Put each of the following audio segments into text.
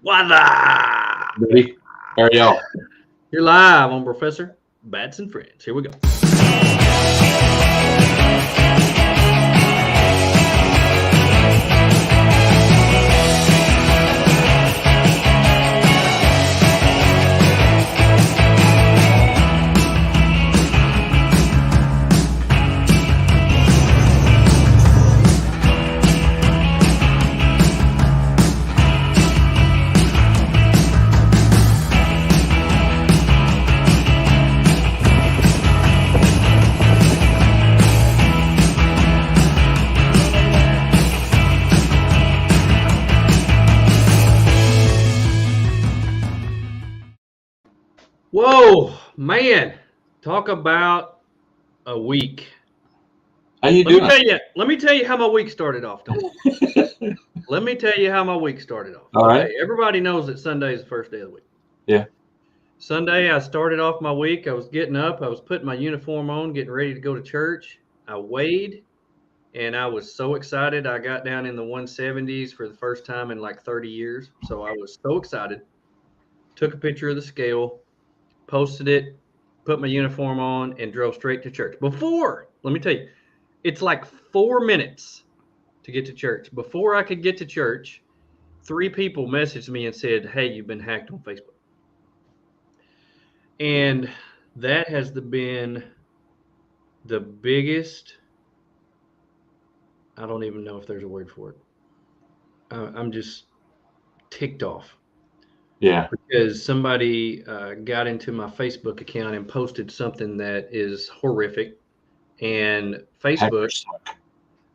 Voila! Ready? How are y'all? You're live on Professor Bats and Friends. Here we go. Whoa, man! Talk about a week. How you Let me doing? tell you. Let me tell you how my week started off. Tony. Let me tell you how my week started off. All right. Okay, everybody knows that Sunday is the first day of the week. Yeah. Sunday, I started off my week. I was getting up. I was putting my uniform on, getting ready to go to church. I weighed, and I was so excited. I got down in the 170s for the first time in like 30 years. So I was so excited. Took a picture of the scale, posted it, put my uniform on, and drove straight to church. Let me tell you, it's like 4 minutes to get to church. Before I could get to church, 3 people messaged me and said, "Hey, you've been hacked on Facebook." And that has been the biggest, I don't even know if there's a word for it. I'm just ticked off Yeah. because somebody got into my Facebook account and posted something that is horrific. And Facebook Hackers suck.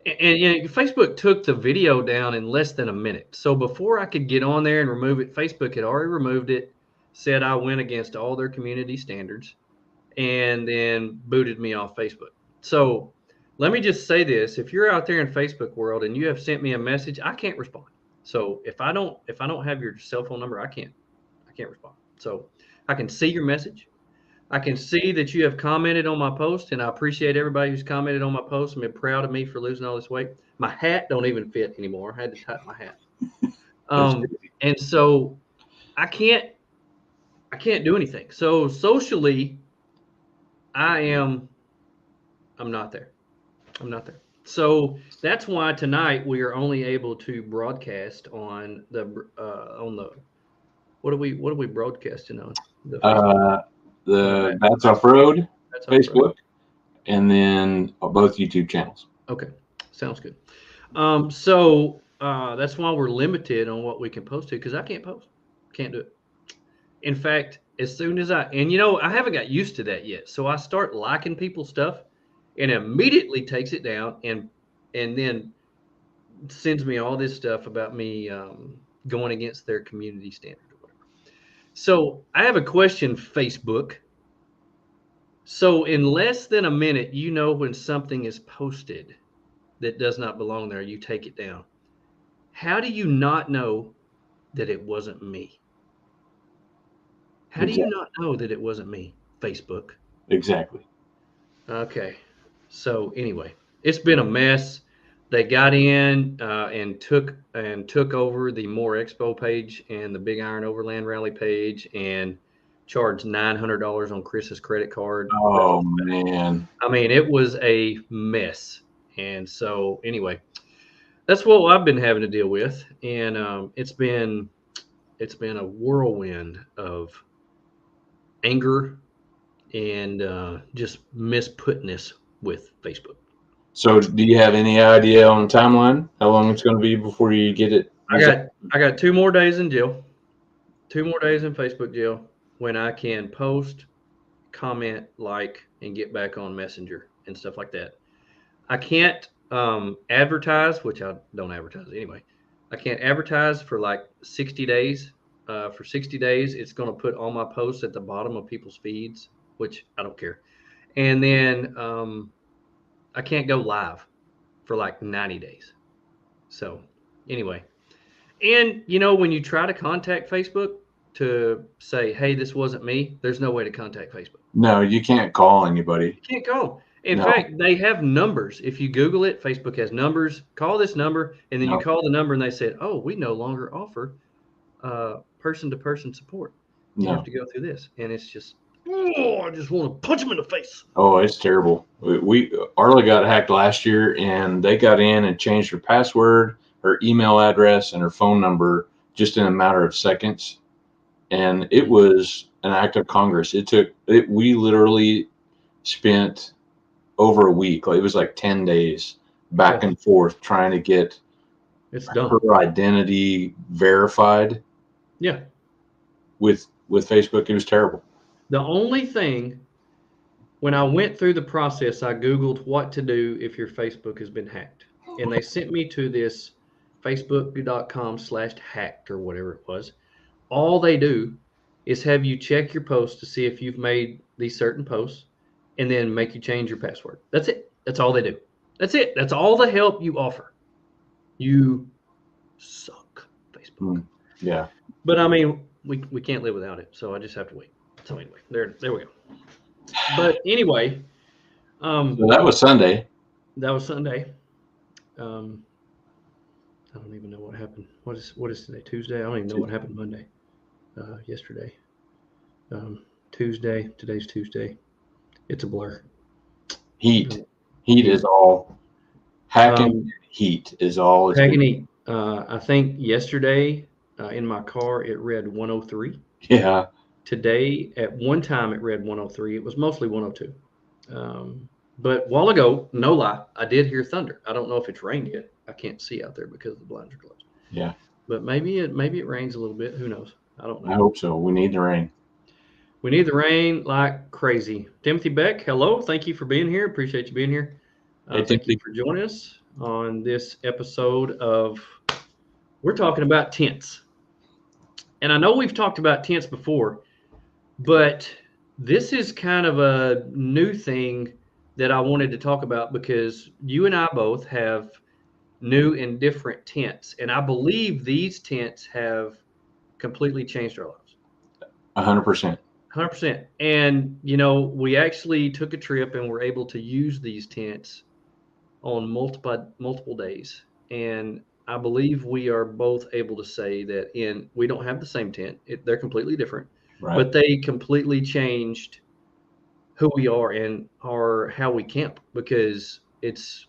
and Facebook took the video down in less than a minute. So before I could get on there and remove it, Facebook had already removed it, said I went against all their community standards, and then booted me off Facebook. So let me just say this: if you're out there in Facebook world and you have sent me a message, I can't respond. So if I don't have your cell phone number, I can't respond. So I can see your message. I can see that you have commented on my post, and I appreciate everybody who's commented on my post and been proud of me for losing all this weight. My hat don't even fit anymore. I had to tighten my hat. That's Um, crazy. and so I can't I can't do anything. So socially, I am I'm not there. I'm not there. So that's why tonight we are only able to broadcast on the what are we broadcasting on the Facebook Uh, the that, Bats Off Road that's off road. Facebook, and then both YouTube channels. Okay, sounds good. So that's why we're limited on what we can post to because I can't post, can't do it. In fact, as soon as I haven't got used to that yet. So I start liking people's stuff, and immediately takes it down and then sends me all this stuff about me going against their community standard or whatever. So I have a question, Facebook. So in less than a minute, when something is posted that does not belong there, you take it down. How do you not know that it wasn't me? How do you Exactly. not know that it wasn't me, Facebook? Exactly. Okay. So anyway, it's been a mess. They got in and took over the More Expo page and the Big Iron Overland Rally page and charged $900 on Chris's credit card right off Oh the bat. man. I mean, it was a mess. And so anyway, that's what I've been having to deal with, and it's been a whirlwind of anger and just misputness with Facebook. So, do you have any idea on the timeline how long it's going to be before you get it I resolved? got I got 2 more days in jail, 2 more days in Facebook jail when I can post, comment, like, and get back on Messenger and stuff like that. I can't advertise, which I don't advertise anyway. I can't advertise for like 60 days. For 60 days, it's going to put all my posts at the bottom of people's feeds, which I don't care. And then I can't go live for like 90 days. So, anyway, and when you try to contact Facebook to say, hey, this wasn't me, there's no way to contact Facebook. No, you can't call anybody. You can't call. In No, fact, they have numbers. If you Google it, Facebook has numbers. Call this number, and then you no. call the number, and they said, "Oh, we no longer offer person-to-person support. You have No. to go through this, and it's just, oh, I just want to punch him in the face. Oh, it's terrible. Arla got hacked last year, and they got in and changed her password, her email address, and her phone number just in a matter of seconds. And it was an act of Congress. We literally spent over a week. Like, it was like 10 days back Oh, and forth trying to get it's dumb. her identity verified Yeah. with Facebook. It was terrible. The only thing, when I went through the process, I Googled what to do if your Facebook has been hacked. And they sent me to this facebook.com/hacked or whatever it was. All they do is have you check your posts to see if you've made these certain posts and then make you change your password. That's it. That's all they do. That's it. That's all the help you offer. You suck, Facebook. Yeah. But I mean, we can't live without it, so I just have to wait. So anyway, there we go. But anyway, So that was Sunday. that was Sunday. I don't even know what happened. What is today? Tuesday? I don't even know what happened Monday. Yesterday. Tuesday. Today's Tuesday. It's a blur. Heat is all. Hacking heat is all. Hacking heat. I think yesterday in my car it read 103. Yeah. Today at one time it read 103. It was mostly 102. But a while ago, no lie, I did hear thunder. I don't know if it's rained yet. I can't see out there because the blinds are closed. Yeah. But maybe it rains a little bit. Who knows? I don't know. I hope so. We need the rain. We need the rain like crazy. Timothy Beck, hello. Thank you for being here. Appreciate you being here. Hey, thank you for joining us on this episode of, we're talking about tents. And I know we've talked about tents before, but this is kind of a new thing that I wanted to talk about because you and I both have new and different tents. And I believe these tents have completely changed our lives. 100%. 100%. And, you know, we actually took a trip and were able to use these tents on multiple days. And I believe we are both able to say that we don't have the same tent. They're completely different, Right. but they completely changed who we are and how we camp because it's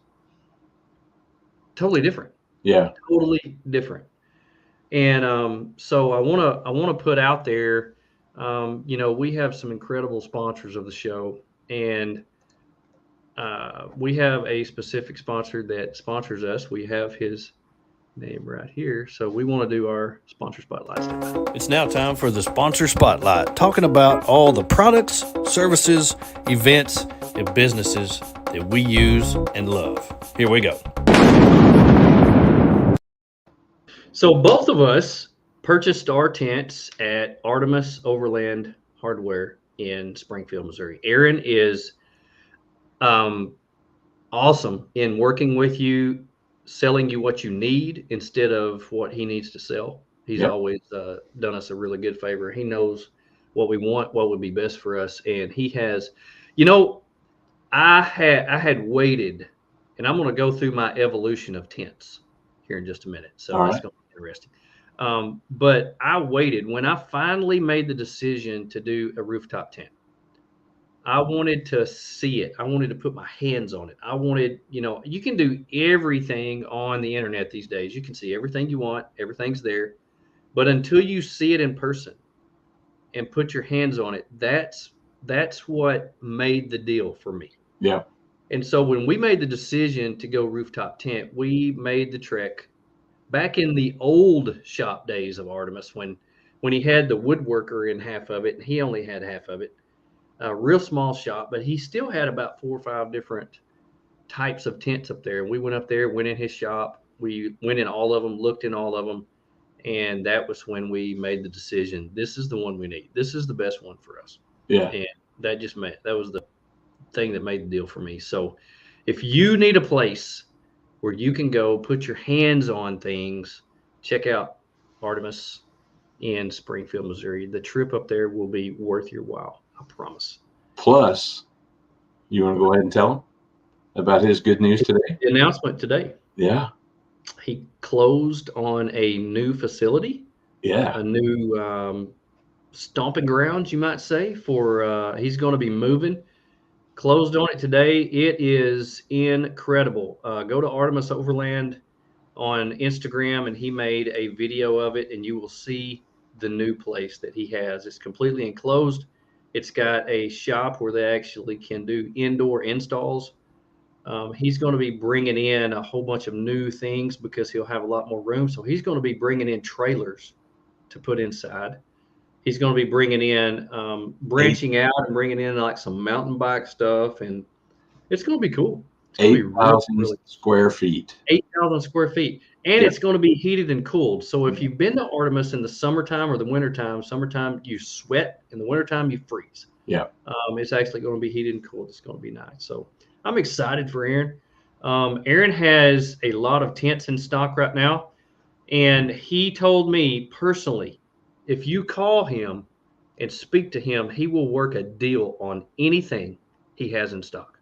totally different. Yeah. Totally different. And so I want to put out there, you know, we have some incredible sponsors of the show, and we have a specific sponsor that sponsors us. We have his name right here. So we want to do our sponsor spotlight. It's now time for the sponsor spotlight, talking about all the products, services, events, and businesses that we use and love. Here we go. So both of us purchased our tents at Artemis Overland Hardware in Springfield, Missouri. Aaron is awesome in working with you, selling you what you need instead of what he needs to sell. He's always done us a really good favor. He knows what we want, what would be best for us. And he has, you know, I had waited, and I'm going to go through my evolution of tents here in just a minute. So that's going to be interesting. But I waited when I finally made the decision to do a rooftop tent. I wanted to see it. I wanted to put my hands on it. I wanted, you know, you can do everything on the internet these days. You can see everything you want. Everything's there. But until you see it in person and put your hands on it, that's what made the deal for me. Yeah. And so when we made the decision to go rooftop tent, we made the trek back in the old shop days of Artemis when he had the woodworker in half of it and he only had half of it. A real small shop, but he still had about 4 or 5 different types of tents up there. And we went up there, went in his shop. We went in all of them, looked in all of them. And that was when we made the decision. This is the one we need. This is the best one for us. Yeah. And that was the thing that made the deal for me. So if you need a place where you can go put your hands on things, check out Artemis in Springfield, Missouri. The trip up there will be worth your while. I promise. Plus, you want to go ahead and tell him about his good news today? The announcement today. Yeah. He closed on a new facility Yeah. a new stomping grounds, you might say, for he's going to be moving. Closed on it today. It is incredible. Go to Artemis Overland on Instagram, and he made a video of it, and you will see the new place that he has. It's completely enclosed. It's got a shop where they actually can do indoor installs. He's going to be bringing in a whole bunch of new things because he'll have a lot more room. So he's going to be bringing in trailers to put inside. He's going to be bringing in, branching out and bringing in like some mountain bike stuff, and it's going to be cool. It's going to be really, 8,000 really square feet. 8,000 square feet, and Yeah. it's going to be heated and cooled. So if you've been to Artemis in the summertime or the wintertime, summertime you sweat, in the wintertime you freeze. Yeah. It's actually going to be heated and cooled. It's going to be nice. So I'm excited for Aaron. Aaron has a lot of tents in stock right now, and he told me personally, if you call him and speak to him, he will work a deal on anything he has in stock.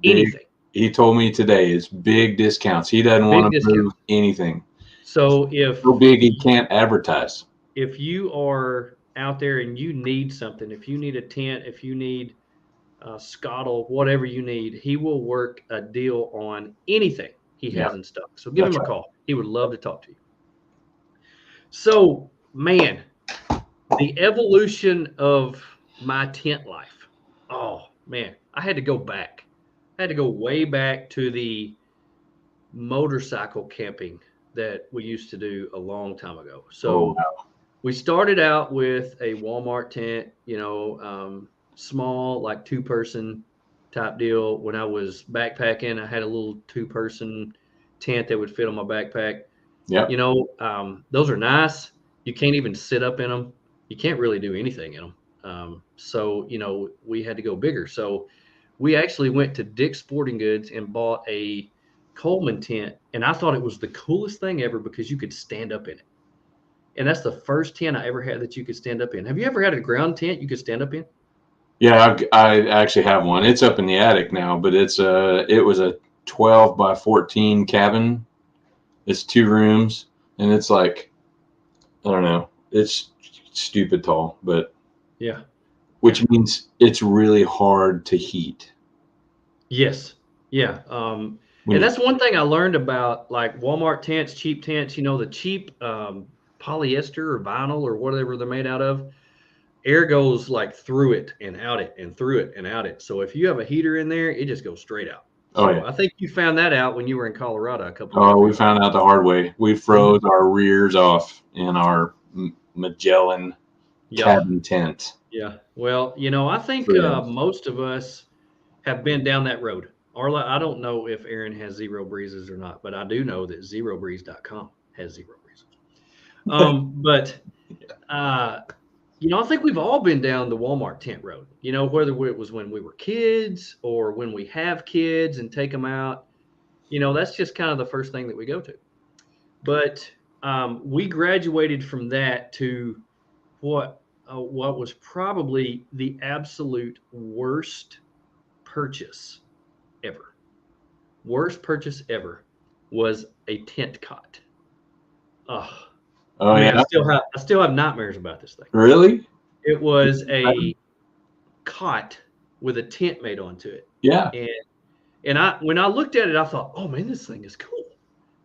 Big, Anything. he told me today it's big discounts. He doesn't want to discount. move anything. So if So big he can't advertise. if you are out there and you need something, if you need a tent, if you need scuttle, whatever you need, he will work a deal on anything he has in stock. So give him a call. He would love to talk to you. So, man, the evolution of my tent life. Oh, man, I had to go back. I had to go way back to the motorcycle camping that we used to do a long time ago. So we started out with a Walmart tent, small, like 2-person type deal. When I was backpacking, I had a little 2-person tent that would fit on my backpack. Yeah. Those are nice. You can't even sit up in them. You can't really do anything in them. So we had to go bigger. So we actually went to Dick's Sporting Goods and bought a Coleman tent, and I thought it was the coolest thing ever because you could stand up in it. And that's the first tent I ever had that you could stand up in. Have you ever had a ground tent you could stand up in? Yeah, I actually have one. It's up in the attic now, but it was a 12 by 14 cabin. It's 2 rooms, and it's like, I don't know, it's stupid tall, but yeah, which means it's really hard to heat. Yes, yeah. And that's one thing I learned about like Walmart tents, cheap tents. The cheap polyester or vinyl or whatever they're made out of. Air goes like through it and out it and through it and out it. So if you have a heater in there, it just goes straight out. So Oh, yeah. I think you found that out when you were in Colorado a couple Oh, years ago. we found out the hard way. We froze our rears off in our Magellan cabin tent. Yeah. Well, I think most of us have been down that road. Arla, I don't know if Aaron has Zero Breezes or not, but I do know that zerobreeze.com has Zero Breezes. But I think we've all been down the Walmart tent road, whether it was when we were kids or when we have kids and take them out, that's just kind of the first thing that we go to. But we graduated from that to what was probably the absolute worst purchase ever. Worst purchase ever was a tent cot. Oh, man, yeah. I still have nightmares about this thing. Really? It was a cot with a tent made onto it. Yeah. And when I looked at it, I thought, oh man, this thing is cool.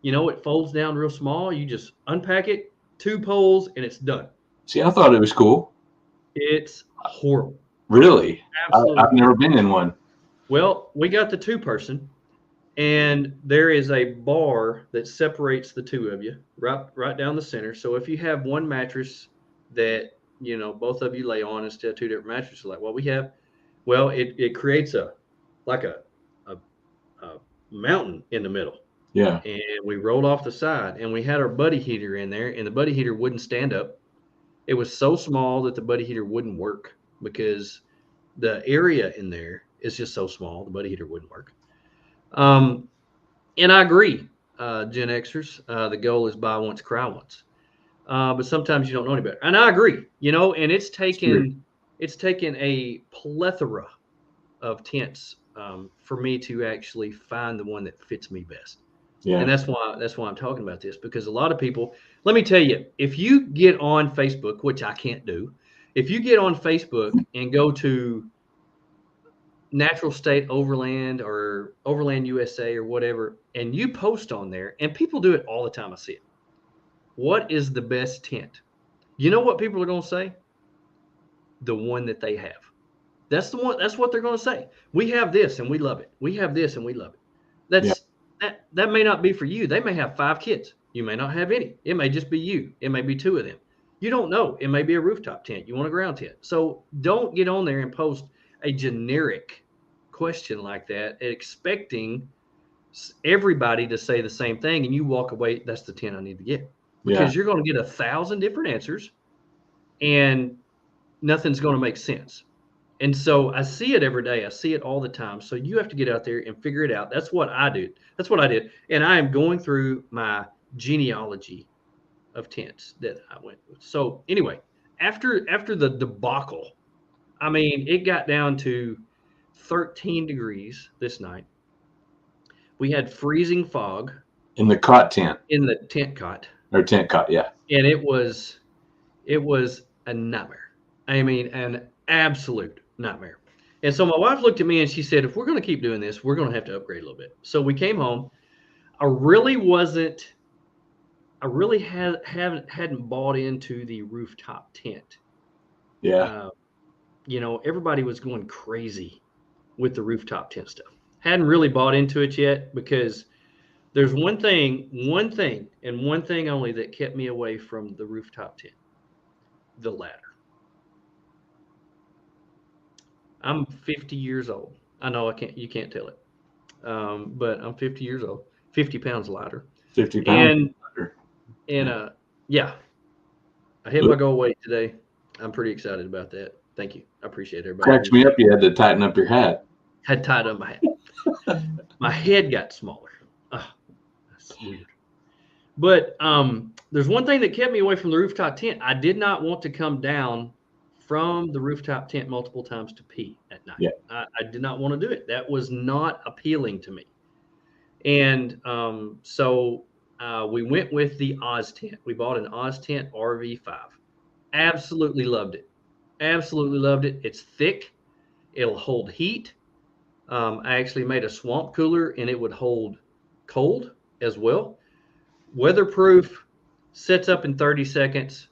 It folds down real small. You just unpack it, 2 poles, and it's done. See, I thought it was cool. It's horrible. Really? Absolutely. I've never been in one. Well, we got the 2-person, and there is a bar that separates the 2 of you right down the center. So if you have one mattress that both of you lay on instead of 2 different mattresses, like what we have, well, it creates a mountain in the middle. Yeah. And we rolled off the side, and we had our buddy heater in there, and the buddy heater wouldn't stand up. It was so small that the buddy heater wouldn't work because the area in there is just so small. The buddy heater wouldn't work. And I agree, Gen Xers. The goal is buy once, cry once. But sometimes you don't know any better. And I agree, and it's taken a plethora of tents for me to actually find the one that fits me best. Yeah. And that's why I'm talking about this, because a lot of people, let me tell you, if you get on Facebook, which I can't do, if you get on Facebook and go to Natural State Overland or Overland USA or whatever, and you post on there, and people do it all the time. I see it. What is the best tent? You know what people are going to say? The one that they have. That's the one. That's what they're going to say. We have this and we love it. We have this and we love it. Yeah. That may not be for you. They may have 5 kids. You may not have any. It may just be you. It may be 2 of them. You don't know. It may be a rooftop tent. You want a ground tent. So don't get on there and post a generic question like that, expecting everybody to say the same thing, and you walk away. That's the tent I need to get, because you're going to get 1,000 different answers, and nothing's going to make sense. And so I see it every day. I see it all the time. So you have to get out there and figure it out. That's what I do. That's what I did. And I am going through my genealogy of tents that I went with. So anyway, after the debacle, I mean, it got down to 13 degrees this night. We had freezing fog In the cot tent. in the tent cot. Or tent cot, yeah. And it was a nightmare. I mean, an absolute nightmare. And so my wife looked at me and she said, if we're going to keep doing this, we're going to have to upgrade a little bit. So we came home. I really hadn't bought into the rooftop tent. Yeah. Everybody was going crazy with the rooftop tent stuff. Hadn't really bought into it yet, because there's one thing, and one thing only that kept me away from the rooftop tent: the ladder. I'm 50 years old. I know you can't tell it, but I'm 50 years old, 50 pounds lighter. 50 pounds. Yeah, I hit my goal weight today. I'm pretty excited about that. Thank you. I appreciate everybody. Cracks me up. You had to tighten up your hat. Had tied up my hat. My head got smaller. Oh, that's weird. But there's one thing that kept me away from the rooftop tent. I did not want to come down from the rooftop tent multiple times to pee at night. Yeah. I did not want to do it. That was not appealing to me. And so we went with the Oz tent. We bought an Oz tent RV5. Absolutely loved it. Absolutely loved it. It's thick. It'll hold heat. I actually made a swamp cooler, and it would hold cold as well. Weatherproof, sets up in 30 seconds.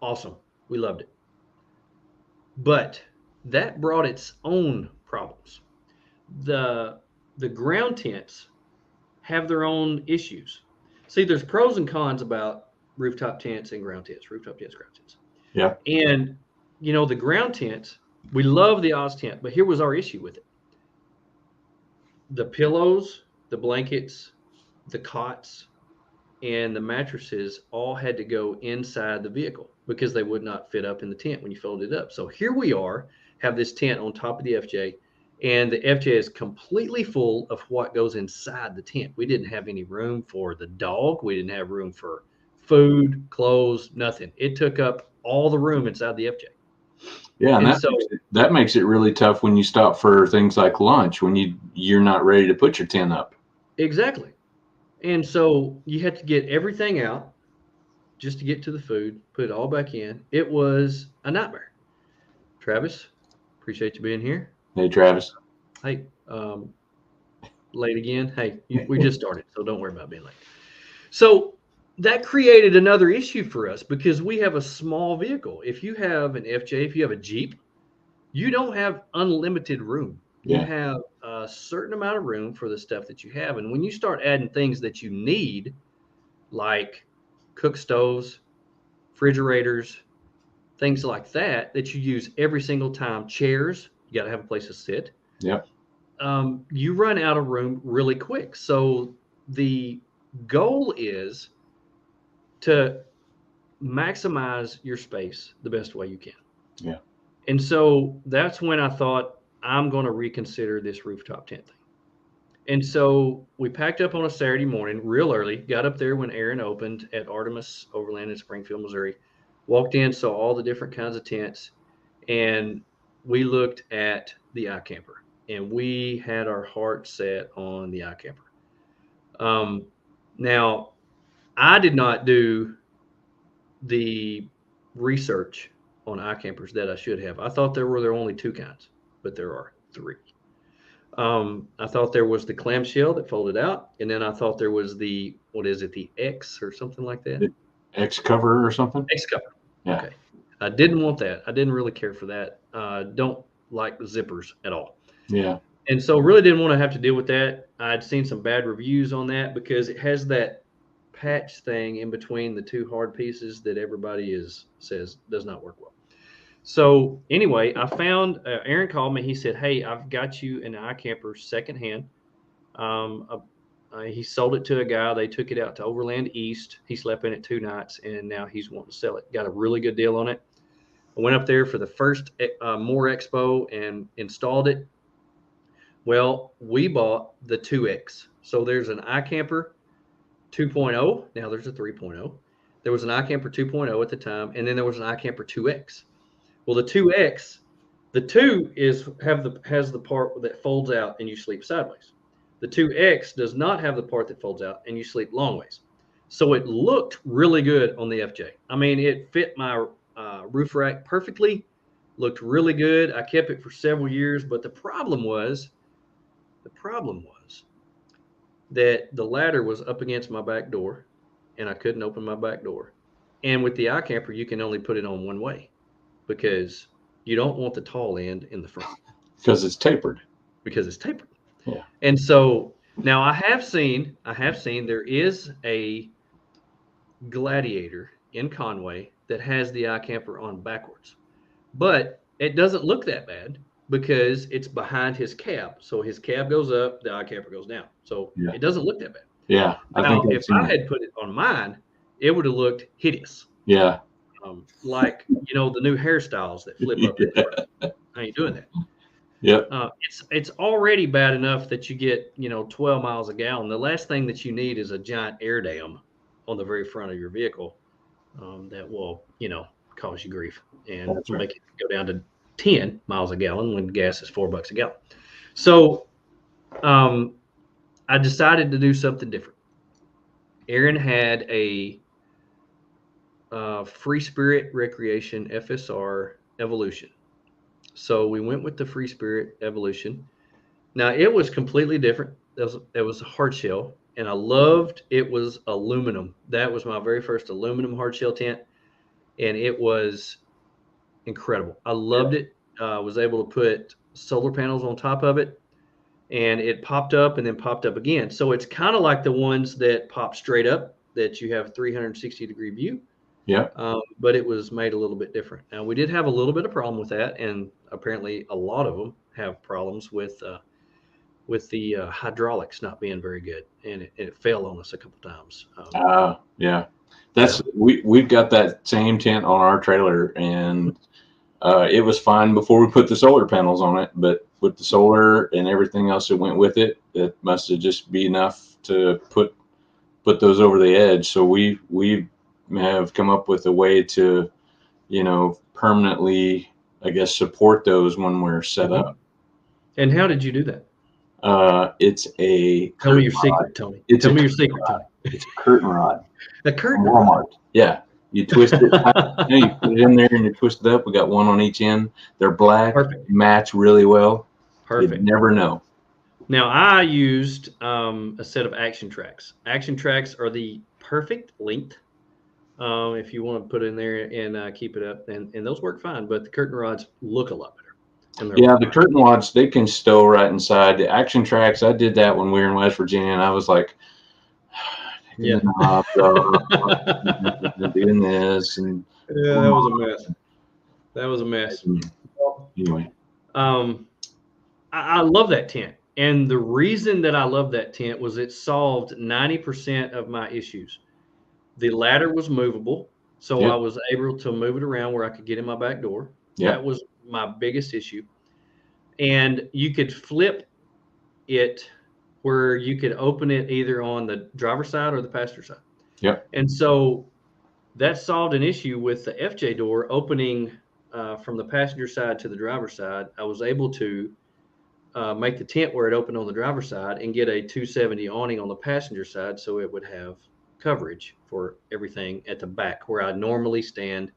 Awesome. We loved it. But that brought its own problems. The ground tents have their own issues. See, there's pros and cons about rooftop tents and ground tents, rooftop tents, ground tents. Yeah. And, the ground tents, we love the Oz tent, but here was our issue with it. The pillows, the blankets, the cots, and the mattresses all had to go inside the vehicle because they would not fit up in the tent when you folded it up. So here we have this tent on top of the FJ, and the FJ is completely full of what goes inside the tent. We didn't have any room for the dog. We didn't have room for food, clothes, nothing. It took up all the room inside the FJ. Yeah, and that makes it really tough when you stop for things like lunch, when you're not ready to put your tent up. Exactly. And so you had to get everything out just to get to the food, put it all back in. It was a nightmare. Travis, appreciate you being here. Hey, Travis. Hey, late again. Hey, we just started, so don't worry about being late. So that created another issue for us because we have a small vehicle. If you have an FJ, if you have a Jeep, you don't have unlimited room. Yeah. You have a certain amount of room for the stuff that you have. And when you start adding things that you need, like cook stoves, refrigerators, things like that you use every single time, chairs, you got to have a place to sit. Yep. You run out of room really quick. So the goal is to maximize your space the best way you can. Yeah. And so that's when I thought, I'm going to reconsider this rooftop tent thing. And so we packed up on a Saturday morning real early, got up there when Aaron opened at Artemis Overland in Springfield, Missouri, walked in, saw all the different kinds of tents, and we looked at the iCamper, and we had our heart set on the iCamper. Now, I did not do the research on iCampers that I should have. I thought there were only two kinds, but there are three. I thought there was the clamshell that folded out, and then I thought there was the, what is it, the X or something like that? The X cover or something? X cover. Yeah. Okay. I didn't want that. I didn't really care for that. Don't like the zippers at all. Yeah. And so really didn't want to have to deal with that. I'd seen some bad reviews on that because it has that patch thing in between the two hard pieces that everybody says does not work well. So anyway, I found Aaron called me. He said, "Hey, I've got you an iCamper secondhand. He sold it to a guy. They took it out to Overland East. He slept in it 2 nights, and now he's wanting to sell it. Got a really good deal on it. I went up there for the first More Expo and installed it. Well, we bought the 2X. So there's an iCamper 2.0. Now there's a 3.0. There was an iCamper 2.0 at the time, and then there was an iCamper 2X. Well, the 2X, the 2 has the part that folds out and you sleep sideways. The 2X does not have the part that folds out and you sleep long ways. So it looked really good on the FJ. I mean, it fit my roof rack perfectly, looked really good. I kept it for several years, but the problem was that the ladder was up against my back door and I couldn't open my back door. And with the iCamper, you can only put it on one way because you don't want the tall end in the front. Because it's tapered. Yeah. And so now I have seen there is a Gladiator in Conway that has the iCamper on backwards, but it doesn't look that bad because it's behind his cab. So his cab goes up, the iCamper goes down. So It doesn't look that bad. Yeah. Now, if I had put it on mine, it would have looked hideous. Yeah. Like, the new hairstyles that flip up. I ain't doing that. Yep. It's already bad enough that you get, 12 miles a gallon. The last thing that you need is a giant air dam on the very front of your vehicle that will, cause you grief and make it go down to 10 miles a gallon when gas is $4 a gallon. So I decided to do something different. Aaron had a Free Spirit Recreation FSR Evolution. So we went with the Free Spirit Evolution. Now it was completely different. It was a hard shell, and I loved it was aluminum. That was my very first aluminum hard shell tent, and it was incredible. I loved it. Was able to put solar panels on top of it, and it popped up and then popped up again. So it's kind of like the ones that pop straight up that you have 360-degree view. Yeah. But it was made a little bit different. Now we did have a little bit of problem with that, and apparently a lot of them have problems with the hydraulics not being very good, and it fell on us a couple times. Yeah. We've got that same tent on our trailer, and it was fine before we put the solar panels on it, but with the solar and everything else that went with it, it must have just be enough to put those over the edge. So we have come up with a way to, permanently, I guess, support those when we're set up. And how did you do that? It's a Tell me your secret, Tony. Tell me your secret, Tony. It's a curtain rod. A curtain rod. Yeah. You twist it. You put it in there and you twist it up. We got one on each end. They're black. Perfect. Match really well. Perfect. You'd never know. Now I used a set of Action Tracks. Action Tracks are the perfect length. If you want to put it in there and keep it up, and those work fine, but the curtain rods look a lot better. Yeah, the curtain rods, they can stow right inside. The Action Tracks, I did that when we were in West Virginia, and I was like, yeah, doing this, and yeah, that was a mess. Anyway, I love that tent, and the reason that I love that tent was it solved 90% of my issues. The ladder was movable, so I was able to move it around where I could get in my back door. That was my biggest issue. And you could flip it where you could open it either on the driver's side or the passenger side. Yep. And so that solved an issue with the FJ door opening from the passenger side to the driver's side. I was able to make the tent where it opened on the driver's side and get a 270 awning on the passenger side, so it would have coverage for everything at the back where I normally stand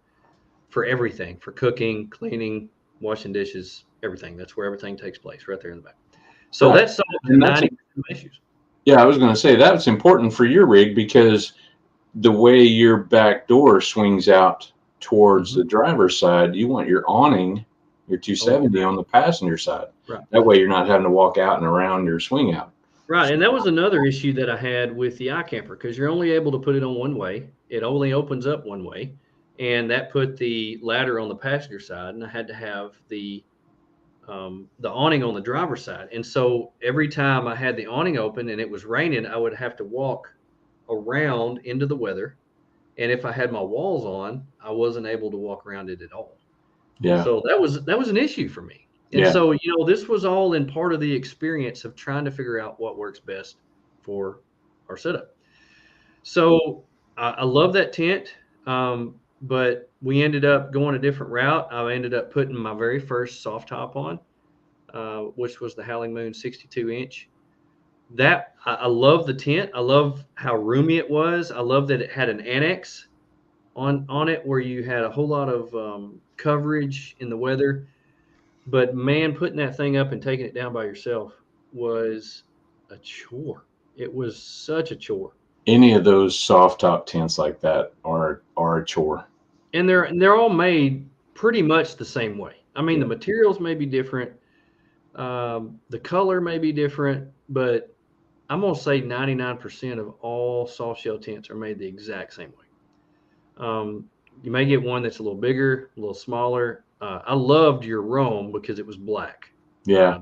for everything, for cooking, cleaning, washing dishes, everything. That's where everything takes place, right there in the back. So Right. that's solved And that's 90% of issues. Yeah, I was going to say that's important for your rig because the way your back door swings out towards the driver's side, you want your awning, your 270 on the passenger side. Right. That way you're not having to walk out and around your swing out. Right, and that was another issue that I had with the iCamper because you're only able to put it on one way. It only opens up one way, and that put the ladder on the passenger side, and I had to have the awning on the driver's side. And so every time I had the awning open and it was raining, I would have to walk around into the weather. And if I had my walls on, I wasn't able to walk around it at all. Yeah. So that was an issue for me. And Yeah. so, this was all in part of the experience of trying to figure out what works best for our setup. So I love that tent. But we ended up going a different route. I ended up putting my very first soft top on, which was the Howling Moon 62-inch. That I love the tent. I love how roomy it was. I love that it had an annex on it where you had a whole lot of coverage in the weather. But man, putting that thing up and taking it down by yourself was a chore. It was such a chore. Any of those soft top tents like that are a chore. And they're all made pretty much the same way. I mean, the materials may be different, the color may be different, but I'm gonna say 99% of all soft shell tents are made the exact same way. You may get one that's a little bigger, a little smaller. I loved your Rome because it was black. Yeah.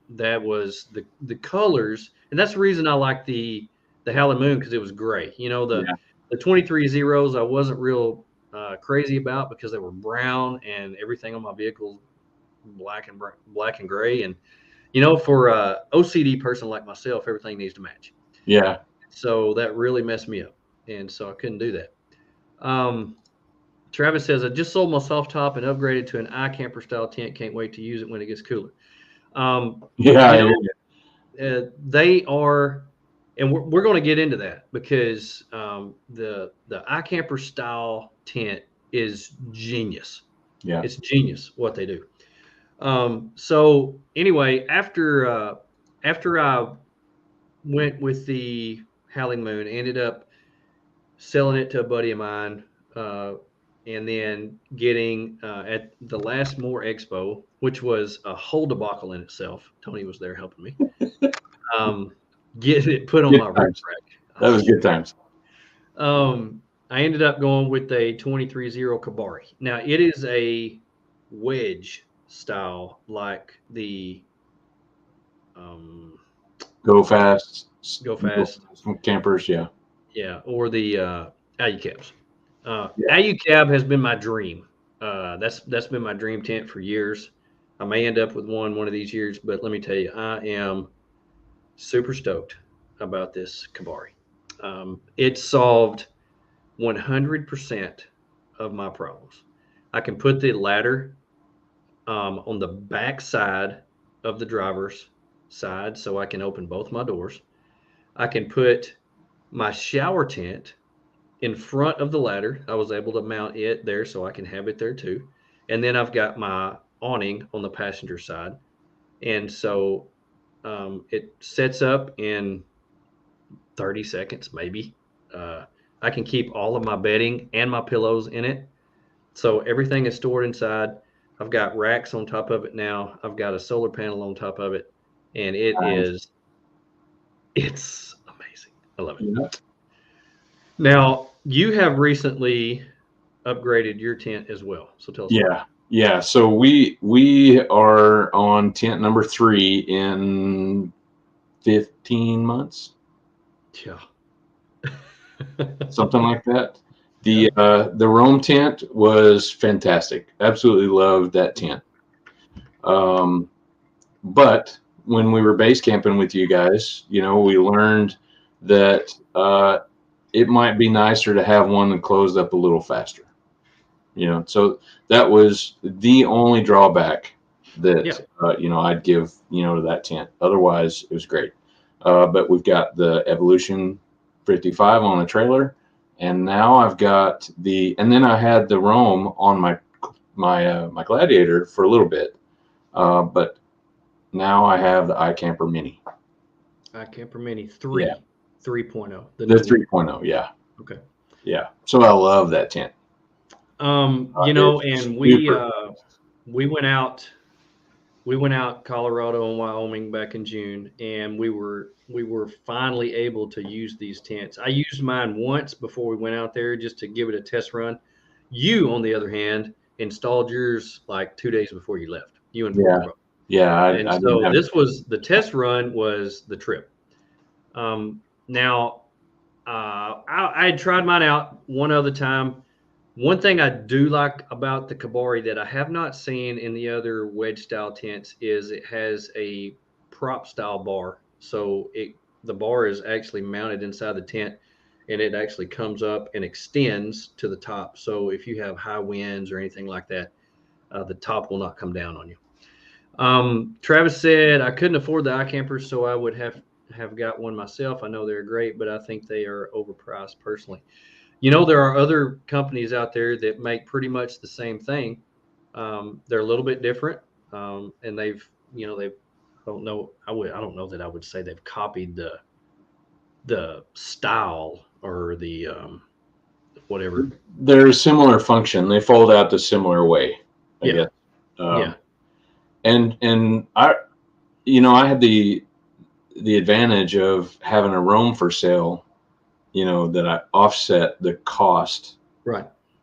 That was the colors, and that's the reason I like the Howling Moon because it was gray. The 23 zeros I wasn't real crazy about because they were brown and everything on my vehicle black and gray. And for a OCD person like myself, everything needs to match. Yeah. So that really messed me up, and so I couldn't do that. Travis says, I just sold my soft top and upgraded to an iCamper style tent. Can't wait to use it when it gets cooler. They are, and we're going to get into that because the iCamper style tent is genius. Yeah, it's genius what they do. So anyway, after I went with the Howling Moon, ended up selling it to a buddy of mine, and then getting at the last More Expo, which was a whole debacle in itself. Tony was there helping me. Getting it put on my roof rack. That was good times. I ended up going with a 23 zero Kabari. Now it is a wedge style, like the Go fast campers. Yeah, or the Alucabs. Alucab has been my dream. That's been my dream tent for years. I may end up with one of these years, but let me tell you, I am super stoked about this Kabari. It solved 100% of my problems. I can put the ladder on the back side of the driver's side so I can open both my doors. I can put my shower tent in front of the ladder. I was able to mount it there so I can have it there too. And then I've got my awning on the passenger side. And so it sets up in 30 seconds, maybe. I can keep all of my bedding and my pillows in it. So everything is stored inside. I've got racks on top of it now. I've got a solar panel on top of it. And it's amazing. I love it. Yeah. Now, you have recently upgraded your tent as well. So tell us. Yeah. So we are on tent number 3 in 15 months. Yeah. Something like that. The Rome tent was fantastic. Absolutely loved that tent. But when we were base camping with you guys, we learned that it might be nicer to have one that closed up a little faster. So that was the only drawback that I'd give to that tent. Otherwise, it was great. But we've got the Evolution 55 on the trailer, and now I've got and then I had the Roam on my Gladiator for a little bit, but now I have the iCamper Mini. iCamper Mini 3.0. The 3.0, yeah. Okay. Yeah. So I love that tent. And we went out Colorado and Wyoming back in June, and we were finally able to use these tents. I used mine once before we went out there just to give it a test run. You, on the other hand, installed yours like 2 days before you left. You and Porter. Yeah. So this was the test run was the trip. Now, I had tried mine out one other time. One thing I do like about the Kabari that I have not seen in the other wedge style tents is it has a prop style bar. So the bar is actually mounted inside the tent, and it actually comes up and extends to the top. So if you have high winds or anything like that, the top will not come down on you. Travis said I couldn't afford the iCampers, so I would have got one myself. I know they're great, but I think they are overpriced personally. There are other companies out there that make pretty much the same thing. They're a little bit different, and I don't know that I would say they've copied the style or the whatever. They're a similar function. They fold out the similar way, I guess. And I had the advantage of having a Roam for sale. That I offset the cost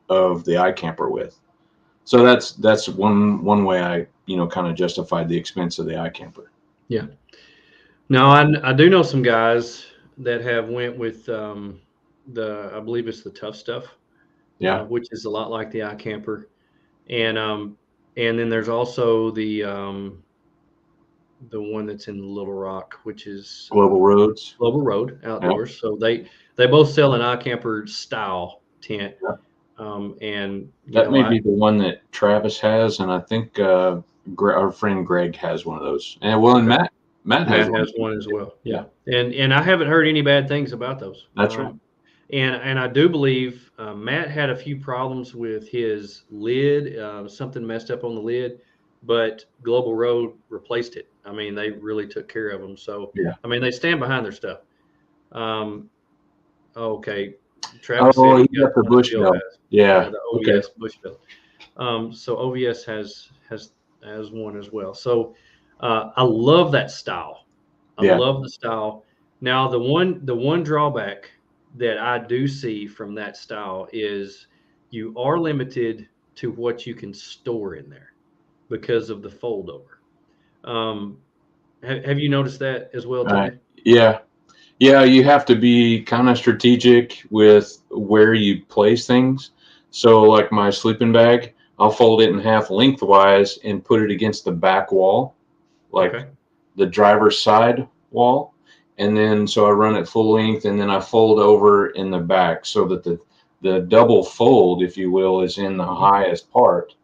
of the iCamper with. So that's one way I, kind of justified the expense of the iCamper. Yeah. Now I do know some guys that have went with I believe it's the Tough Stuff. Yeah. Which is a lot like the iCamper. And then there's also the one that's in Little Rock, which is Global Road Outdoors. Yeah. So they both sell an iCamper style tent. Yeah. And that may be the one that Travis has, and I think our friend Greg has one of those. And Matt has one as well. Yeah. And I haven't heard any bad things about those. That's right. And I do believe Matt had a few problems with his lid, something messed up on the lid, but Global Road replaced it. I mean, they really took care of them. So, I mean, they stand behind their stuff. Okay. Travis said he got the Bushville. Yeah. The OVS Bushville. So OVS has one as well. So I love that style. I love the style. Now, the one drawback that I do see from that style is you are limited to what you can store in there because of the fold over. Have you noticed that as well, Tony? Yeah, you have to be kind of strategic with where you place things. So like my sleeping bag, I'll fold it in half lengthwise and put it against the back wall, like the driver's side wall. And then so I run it full length, and then I fold over in the back so that the double fold, if you will, is in the highest part.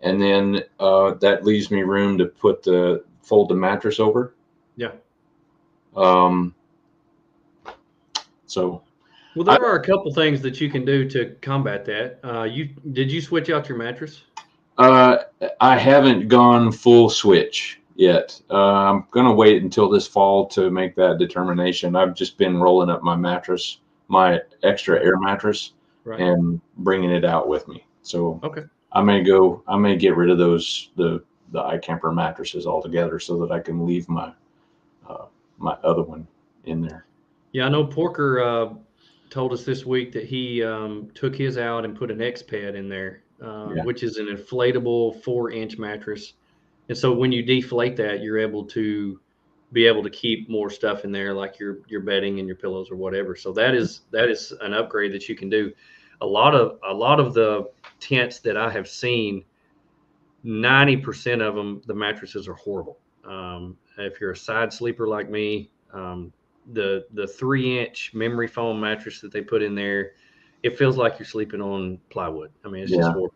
And then that leaves me room to fold the mattress over. Yeah. So. Well, there are a couple things that you can do to combat that. Did you switch out your mattress? I haven't gone full switch yet. I'm going to wait until this fall to make that determination. I've just been rolling up my mattress, my extra air mattress, and bringing it out with me. So I may get rid of the iCamper mattresses altogether so that I can leave my other one in there. Yeah, I know Porker told us this week that he took his out and put an X-Pad in there, which is an inflatable 4-inch mattress. And so when you deflate that, you're able to keep more stuff in there, like your bedding and your pillows or whatever. So that is an upgrade that you can do. A lot of the tents that I have seen, 90% of them, the mattresses are horrible. If you're a side sleeper like me, the 3-inch memory foam mattress that they put in there, it feels like you're sleeping on plywood. I mean, it's just horrible.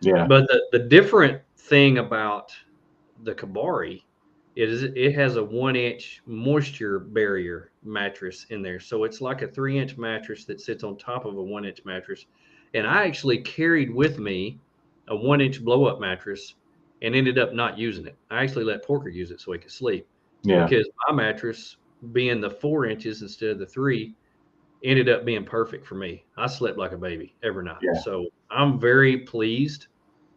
Yeah. But the different thing about the Kabari, it has a 1-inch moisture barrier mattress in there. So it's like a 3-inch mattress that sits on top of a 1-inch mattress. And I actually carried with me a 1-inch blow up mattress and ended up not using it. I actually let Porker use it so he could sleep. Yeah. Because my mattress, being the 4 inches instead of the 3, ended up being perfect for me. I slept like a baby every night. Yeah. So I'm very pleased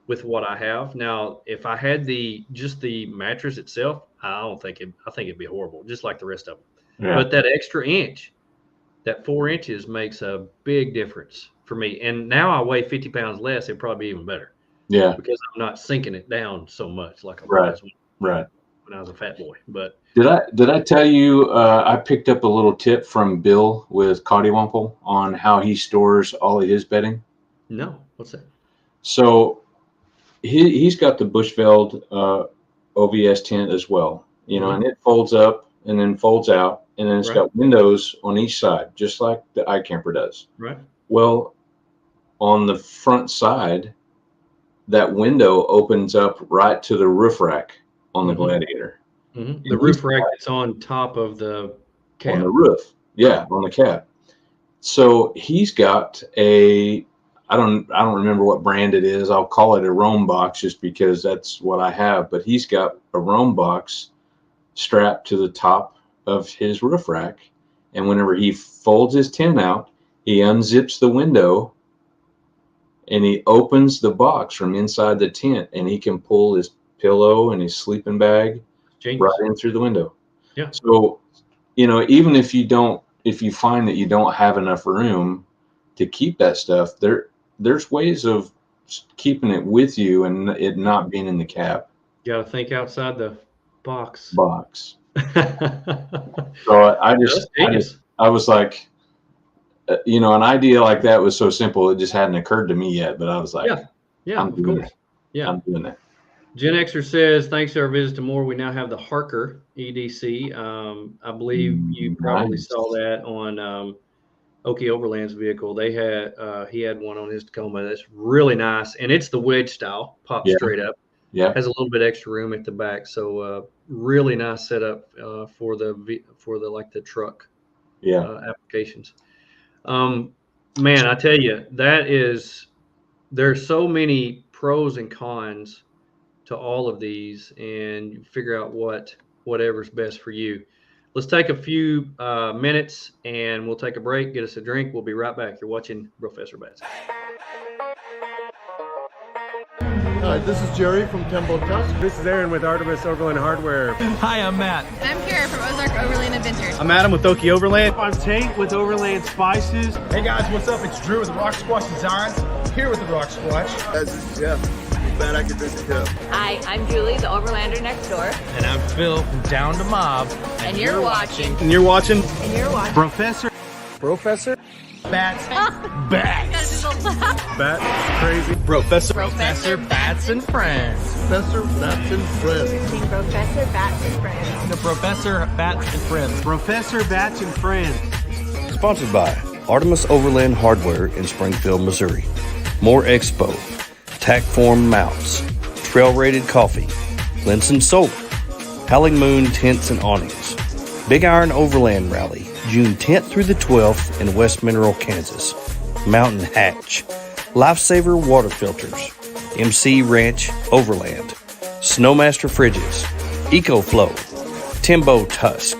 with what I have. Now, if I had just the mattress itself, I think it'd be horrible, just like the rest of them. Yeah. But that extra inch, that 4 inches makes a big difference for me. And now I weigh 50 pounds less. It'd probably be even better. Yeah. Because I'm not sinking it down so much like I Right. was Right. when I was a fat boy. But Did I tell you I picked up a little tip from Bill with Cottywomple on how he stores all of his bedding? no, what's that? So he's got the Bushveld OVS tent as well, and it folds up and then folds out, and then it's Right. got windows on each side, just like the iCamper does. Right. Well, on the front side, that window opens up right to the roof rack on the Gladiator. Mm-hmm. The roof rack that's on top of the cab. On the roof. Yeah, on the cab. So he's got I don't remember what brand it is. I'll call it a Roam box just because that's what I have. But he's got a Roam box strapped to the top of his roof rack. And whenever he folds his tent out, he unzips the window and he opens the box from inside the tent, and he can pull his pillow and his sleeping bag right in through the window. Yeah. So, even if you find that you don't have enough room to keep that stuff, there's ways of keeping it with you and it not being in the cab. You got to think outside the box. So I was like, an idea like that was so simple. It just hadn't occurred to me yet, but I was like, yeah, I'm doing it. Yeah. I'm doing that. Gen Xer says, thanks to our visit to Moore, we now have the Harker EDC. I believe you probably saw that on Okie Overland's vehicle. He had one on his Tacoma that's really nice, and it's the wedge style, pops straight up. Yeah, has a little bit extra room at the back, so really nice setup for the truck applications. Man, I tell you, there's so many pros and cons to all of these, and you figure out whatever's best for you. Let's take a few minutes and we'll take a break, get us a drink. We'll be right back. You're watching Professor Bats. Hi, this is Jerry from Tembo Tusk. This is Aaron with Artemis Overland Hardware. Hi, I'm Matt. I'm Kara from Ozark Overland Adventures. I'm Adam with Okie Overland. I'm Tate with Overland Spices. Hey guys, what's up? It's Drew with Rock Squash Designs, here with the Rock Squash. This is Jeff. Glad I could drink a cup. Hi, I'm Julie, the Overlander next door. And I'm Phil from Down to Mob. And you're watching. And you're watching. And you're watching. Professor. Bats. Bats. Bat. Crazy. Professor. Bats and Friends. Professor Bats and Friends. Professor Bats and Friends. The Professor Bats and Friends. Professor Bats and Friends. Sponsored by Artemis Overland Hardware in Springfield, Missouri. More Expo. Tack Form Mounts. Trail Rated Coffee. Linson Solar. Howling Moon Tents and Awnings. Big Iron Overland Rally, June 10th through the 12th in West Mineral, Kansas. Mountain Hatch. Lifesaver Water Filters. MC Ranch Overland. Snowmaster Fridges. EcoFlow. Timbo Tusk.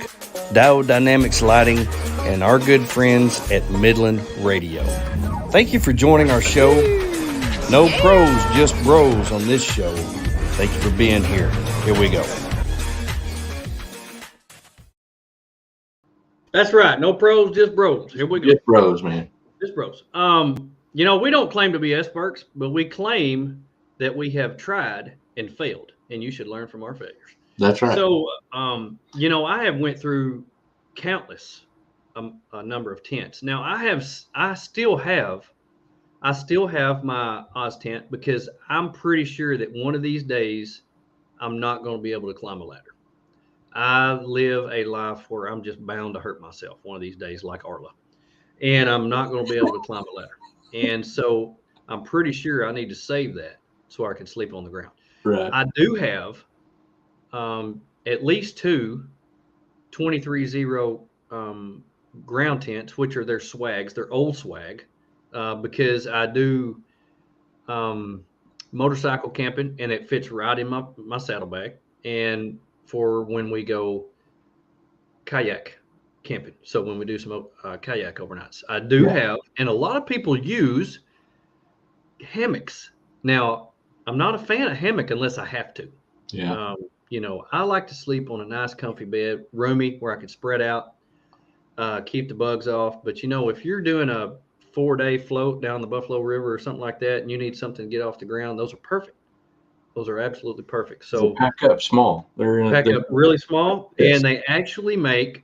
Dow Dynamics Lighting. And our good friends at Midland Radio. Thank you for joining our show. No pros, just bros on this show. Thank you for being here. Here we go. That's right. No pros, just bros. Here we go. Just bros, man. Just bros. We don't claim to be experts, but we claim that we have tried and failed, and you should learn from our failures. That's right. So, I have went through countless a number of tents. Now, I still have my Oz tent because I'm pretty sure that one of these days I'm not going to be able to climb a ladder. I live a life where I'm just bound to hurt myself one of these days, like Arla, and I'm not going to be able to climb a ladder. And so I'm pretty sure I need to save that so I can sleep on the ground. Right. I do have at least two 23-0 ground tents, which are their swags, their old swag, because I do motorcycle camping and it fits right in my saddlebag, and for when we go kayak camping. So when we do some kayak overnights, I do have, and a lot of people use hammocks. Now, I'm not a fan of hammock unless I have to. Yeah. I like to sleep on a nice, comfy bed, roomy, where I can spread out, keep the bugs off. But if you're doing a 4-day float down the Buffalo River or something like that, and you need something to get off the ground, those are perfect. Those are absolutely perfect. So they pack up small. Pack up really small, yes. And they actually make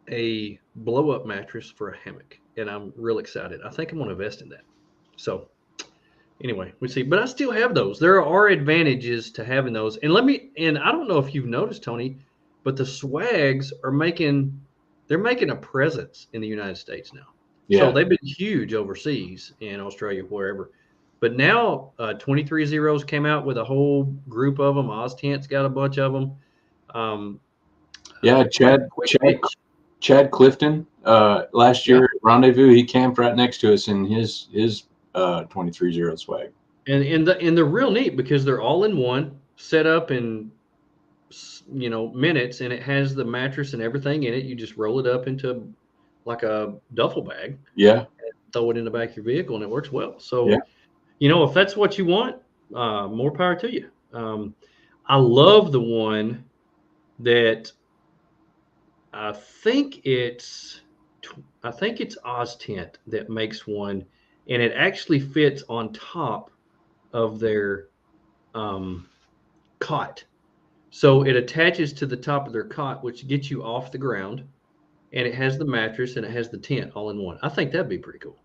a blow-up mattress for a hammock, and I'm real excited. I think I'm going to invest in that. So anyway, we see, but I still have those. There are advantages to having those. And I don't know if you've noticed, Tony, but the swags they're making a presence in the United States now. Yeah. So they've been huge overseas in Australia, wherever. But now 23-0s came out with a whole group of them. Oz Tents got a bunch of them. Chad Clifton last year at Rendezvous, he camped right next to us in his 23-0 swag. And they're real neat because they're all in one, set up in minutes, and it has the mattress and everything in it. You just roll it up into like a duffel bag. Yeah. And throw it in the back of your vehicle, and it works well. So, if that's what you want, more power to you. I love the one that I think it's Oz Tent that makes one, and it actually fits on top of their cot. So it attaches to the top of their cot, which gets you off the ground, and it has the mattress and it has the tent all in one. I think that'd be pretty cool.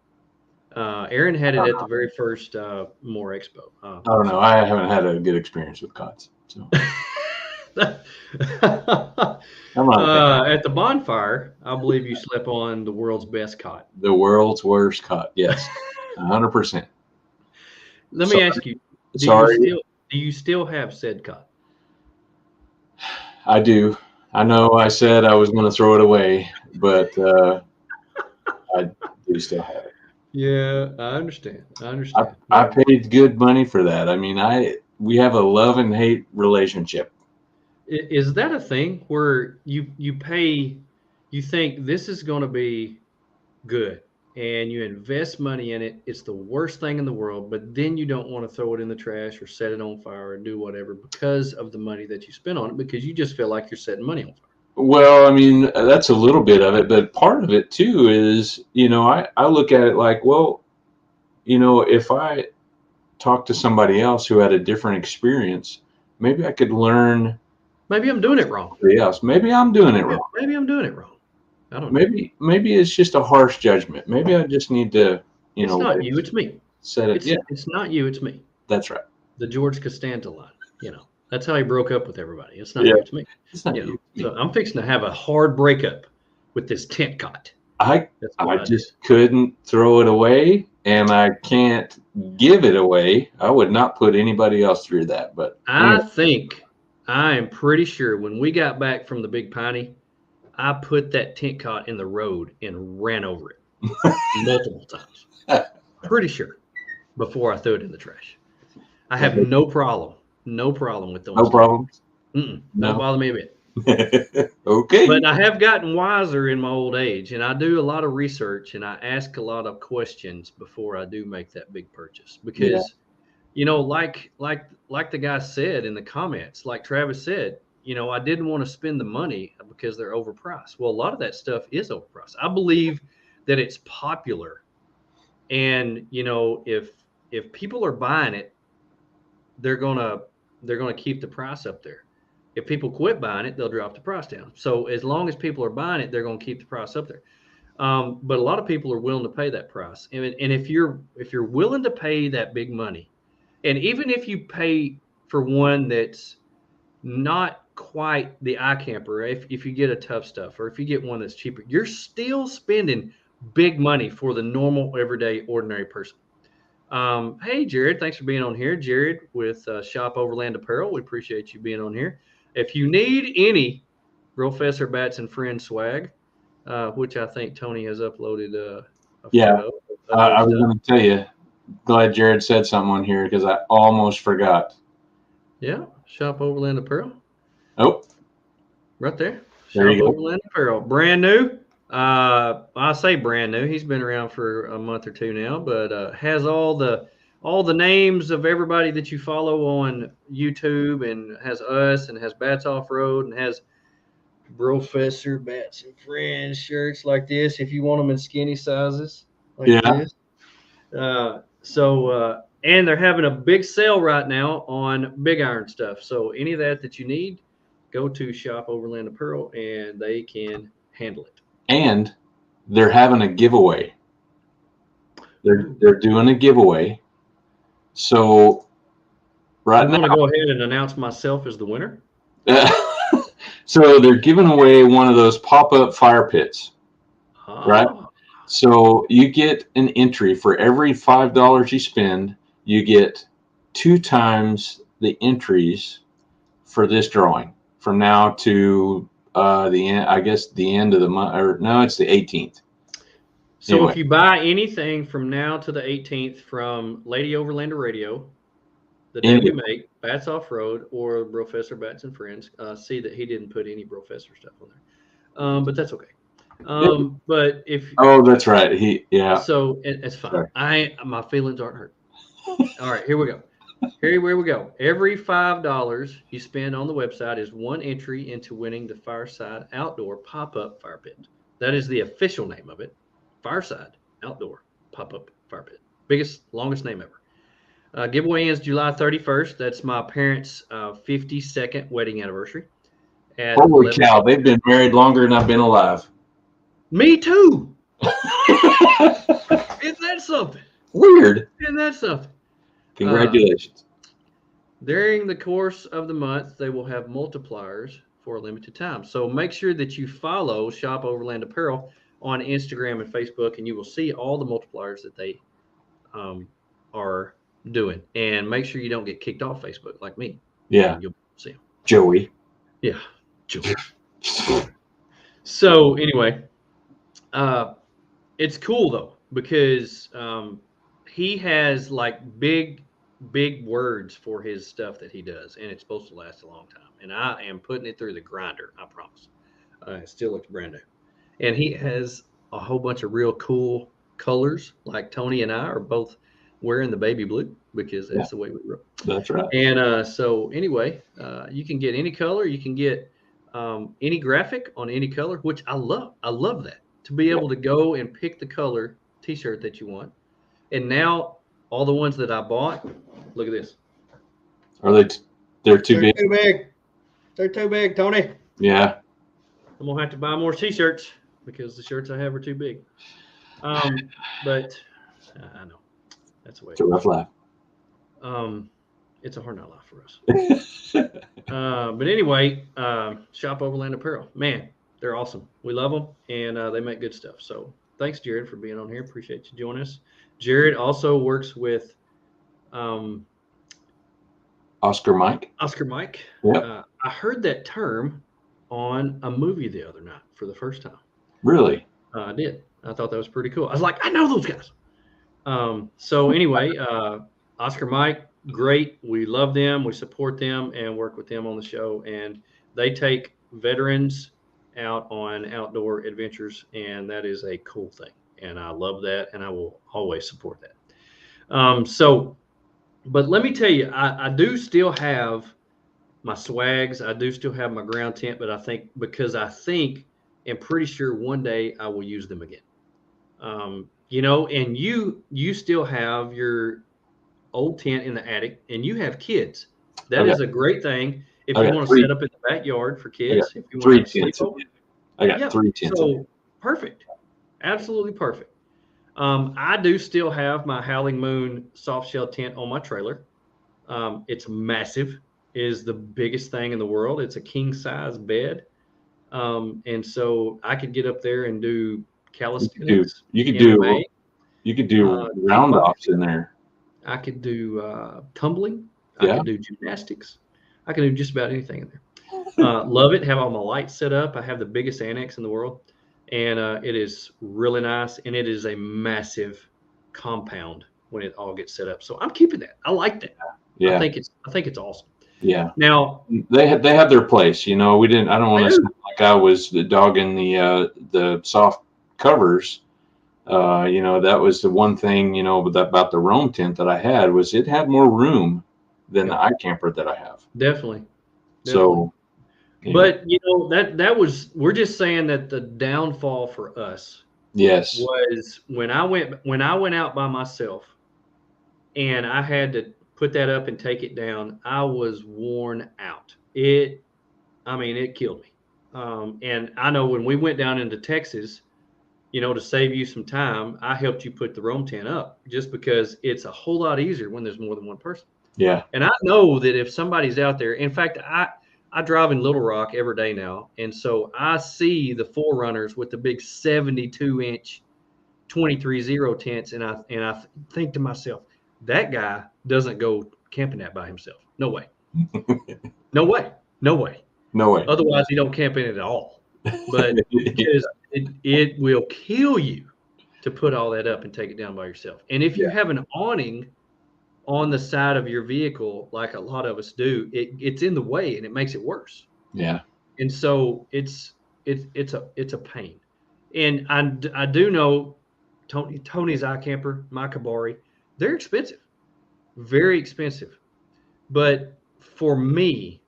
Aaron had it at the very first More Expo. I don't know. I haven't had a good experience with cots. So. At the bonfire, I believe you slept on the world's best cot. The world's worst cot. Yes, 100%. Let me ask you. Do you still have said cot? I do. I know I said I was going to throw it away, but I do still have it. Yeah, I understand. I paid good money for that. I mean, we have a love and hate relationship. Is that a thing where you pay, you think this is going to be good, and you invest money in it? It's the worst thing in the world, but then you don't want to throw it in the trash or set it on fire or do whatever because of the money that you spent on it, because you just feel like you're setting money on fire. Well, I mean, that's a little bit of it, but part of it too is, I look at it like, well, if I talk to somebody else who had a different experience, maybe I could learn. Maybe I'm doing it wrong. Yes, maybe I'm doing it wrong. Maybe I'm doing it wrong. I don't know. Maybe it's just a harsh judgment. Maybe I just need to, It's not you, it's me. Set it. It's not you, it's me. That's right. The George Costanza line. That's how he broke up with everybody. It's not you, it's me. It's not you. So I'm fixing to have a hard breakup with this tent cot. I just couldn't throw it away, and I can't give it away. I would not put anybody else through that. But I am pretty sure when we got back from the Big Piney, I put that tent cot in the road and ran over it multiple times. Pretty sure before I threw it in the trash. I have no problem with those. No problem. Don't bother me a bit. Okay. But I have gotten wiser in my old age, and I do a lot of research, and I ask a lot of questions before I do make that big purchase, because like the guy said in the comments, like Travis said, I didn't want to spend the money because they're overpriced. Well, a lot of that stuff is overpriced. I believe that it's popular, and if people are buying it, they're gonna keep the price up there. If people quit buying it, they'll drop the price down. So as long as people are buying it, they're going to keep the price up there. But a lot of people are willing to pay that price. And if you're willing to pay that big money, and even if you pay for one that's not quite the iCamper, if you get a Tough Stuff, or if you get one that's cheaper, you're still spending big money for the normal, everyday, ordinary person. Hey, Jared, thanks for being on here. Jared with Shop Overland Apparel. We appreciate you being on here. If you need any Professor Bats and Friends swag, which I think Tony has uploaded a Yeah. photo of I their was stuff. going to tell you, glad Jared said something on here because I almost forgot. Yeah, Shop Overland Apparel. Oh, Right there. there Shop you go. Overland Apparel. Brand new. I say brand new. He's been around for a month or two now, but has all the names of everybody that you follow on YouTube, and has us, and has Bats Off Road, and has Professor Bats and Friends shirts like this if you want them in skinny sizes like Yeah. this. And they're having a big sale right now on big iron stuff. So any of that you need, go to Shop Overland Apparel and they can handle it. And they're having a giveaway. They're doing a giveaway. So right I'm now, going to go ahead and announce myself as the winner. so they're giving away one of those pop-up fire pits, right? So you get an entry for every $5 you spend. You get 2 times the entries for this drawing from now to the end. I guess the end of the month, or no, it's the 18th. So Anyway. if you buy anything from now to the 18th from Lady Overlander Radio, the day we make Bats Off Road, or Professor Bats and Friends, see that he didn't put any Professor stuff on there, but that's okay. But if that's right, so it's fine. Sorry. My feelings aren't hurt. All right, here we go. Here we go. Every $5 you spend on the website is one entry into winning the Fireside Outdoor Pop-Up Fire Pit. That is the official name of it. Fireside Outdoor Pop-Up Fire Pit. Biggest, longest name ever. Giveaway ends July 31st. That's my parents' 52nd wedding anniversary. Holy cow, they've been married longer than I've been alive. Me too. Isn't that something? Weird. Isn't that something? Congratulations. During the course of the month, they will have multipliers for a limited time. So make sure that you follow Shop Overland Apparel on Instagram and Facebook, and you will see all the multipliers that they are doing. And make sure you don't get kicked off Facebook like me. Yeah. You'll see them. Joey. Yeah, Joey. So anyway, it's cool though, because he has like big words for his stuff that he does, and it's supposed to last a long time. And I am putting it through the grinder, I promise. It still looks brand new. And he has a whole bunch of real cool colors, like Tony and I are both wearing the baby blue because that's the way we roll. That's right. And so anyway, you can get any color. You can get any graphic on any color, which I love. I love that, to be able to go and pick the color t-shirt that you want. And now all the ones that I bought, look at this. Are they're too big? Too big. They're too big, Tony. Yeah. I'm gonna have to buy more t-shirts because the shirts I have are too big. But I know that's the way. It's a rough life. It's a hard night life for us. But anyway, Shop Overland Apparel. Man, they're awesome. We love them, and they make good stuff. So thanks, Jared, for being on here. Appreciate you joining us. Jared also works with Oscar Mike. Oscar Mike. Yep. I heard that term on a movie the other night for the first time. Really? I did. I thought that was pretty cool. I was like, I know those guys. So anyway, Oscar Mike, great. We love them. We support them and work with them on the show. And they take veterans out on outdoor adventures, and that is a cool thing. And I love that, and I will always support that. But let me tell you, I do still have my swags. I do still have my ground tent, but I think and pretty sure one day I will use them again. And you still have your old tent in the attic, and you have kids. That is a great thing if you want to set up in the backyard for kids. If you want to sleep over. I got 3 tents. So perfect, absolutely perfect. I do still have my Howling Moon soft shell tent on my trailer. It's massive. It is the biggest thing in the world. It's a king size bed. And so I could get up there and do calisthenics. You could do round offs in there. I could do tumbling. I Yeah. could do gymnastics. I can do just about anything in there. Love it. Have all my lights set up. I have the biggest annex in the world, and it is really nice. And it is a massive compound when it all gets set up. So I'm keeping that. I like that. Yeah. I think it's awesome. Yeah. Now They have their place. You know, we didn't. I don't want I to do. sound like I was the dogging the soft covers. You know, that was the one thing, you know, about the Rome tent that I had was it had more room than the iCamper that I have. Definitely. So, But you know that was we're just saying that the downfall for us yes, was when I went out by myself and I had to put that up and take it down. I was worn out. I mean, it killed me. And I know when we went down into Texas, you know, to save you some time, I helped you put the Rome tent up just because it's a whole lot easier when there's more than one person. yeah, And I know that if somebody's out there, in fact, I drive in Little Rock every day now, and so I see the forerunners with the big 72-inch 23-0 tents, and I think to myself, that guy doesn't go camping that by himself. No way. No way. No way. no way. Otherwise, he don't camp in it at all. But because it will kill you to put all that up and take it down by yourself. And if you have an awning on the side of your vehicle, like a lot of us do, it's in the way and it makes it worse. Yeah, And so it's a pain. And I do know Tony's iCamper, my Kabari, they're expensive, very expensive. But for me,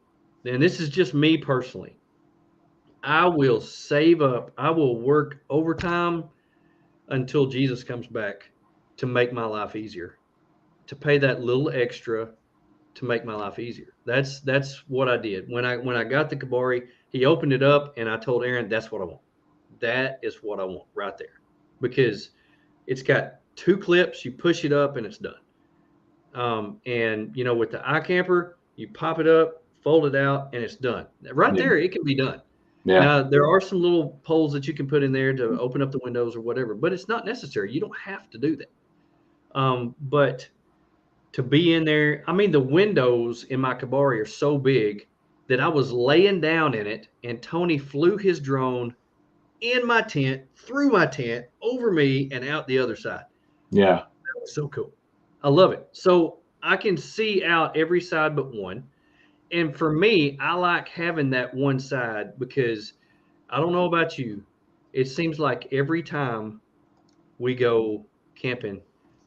and this is just me personally, I will save up. I will work overtime until Jesus comes back to make my life easier, to pay that little extra to make my life easier. That's what I did. When I got the Kabari, he opened it up and I told Aaron, that's what I want. That is what I want right there. Because it's got two clips, you push it up and it's done. And you know, with the iCamper, you pop it up, fold it out, and it's done. Right there, it can be done. yeah, Now there are some little poles that you can put in there to open up the windows or whatever, but it's not necessary. You don't have to do that. But to be in there, I mean, the windows in my Kabari are so big that I was laying down in it, and Tony flew his drone in my tent, through my tent, over me, and out the other side. yeah, That was so cool. I love it. So I can see out every side but one. And for me, I like having that one side because I don't know about you. It seems like every time we go camping,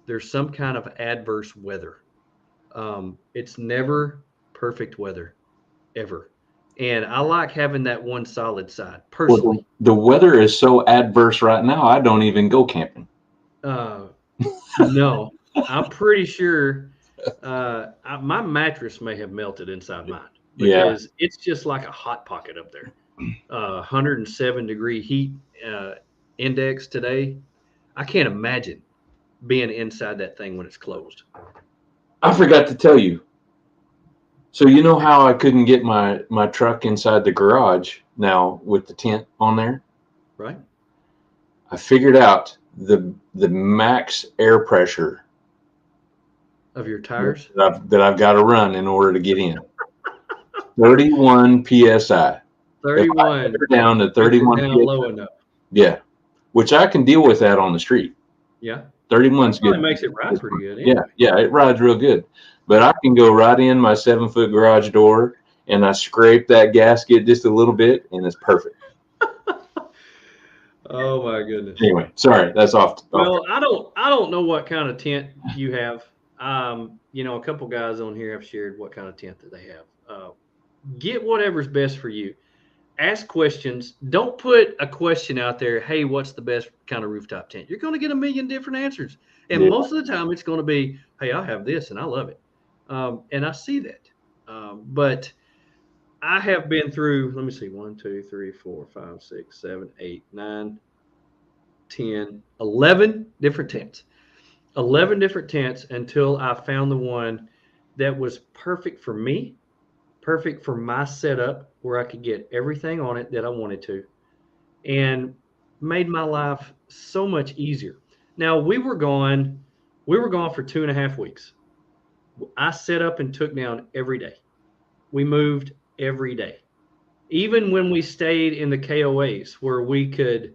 there's some kind of adverse weather. It's never perfect weather, ever. And I like having that one solid side Well, personally. the weather is so adverse right now. I don't even go camping. No, I'm pretty sure my mattress may have melted inside mine because it's just like a hot pocket up there. 107-degree heat index today. I can't imagine being inside that thing when it's closed. I forgot to tell you. So you know how I couldn't get my truck inside the garage now with the tent on there? Right. I figured out the max air pressure Of your tires? that I've got to run in order to get in. 31 psi. 31. If I down to 31 down psi. low enough. Yeah, which I can deal with that on the street. Yeah. 31's good. It makes it ride pretty good. Yeah, it rides real good. But I can go right in my 7-foot garage door and I scrape that gasket just a little bit and it's perfect. Oh my goodness. Anyway, sorry, that's off. Well, I don't know what kind of tent you have. You know, a couple guys on here have shared what kind of tent that they have. Get whatever's best for you. Ask questions. Don't put a question out there, hey, what's the best kind of rooftop tent? You're going to get a million different answers. And most of the time it's going to be, hey, I have this and I love it. And I see that. But I have been through, let me see, 1, 2, 3, 4, 5, 6, 7, 8, 9, 10, 11 different tents. 11 different tents until I found the one that was perfect for me, perfect for my setup, where I could get everything on it that I wanted to, and made my life so much easier. Now, we were gone We were gone for 2.5 weeks. I set up and took down every day. We moved every day. Even when we stayed in the KOAs where we could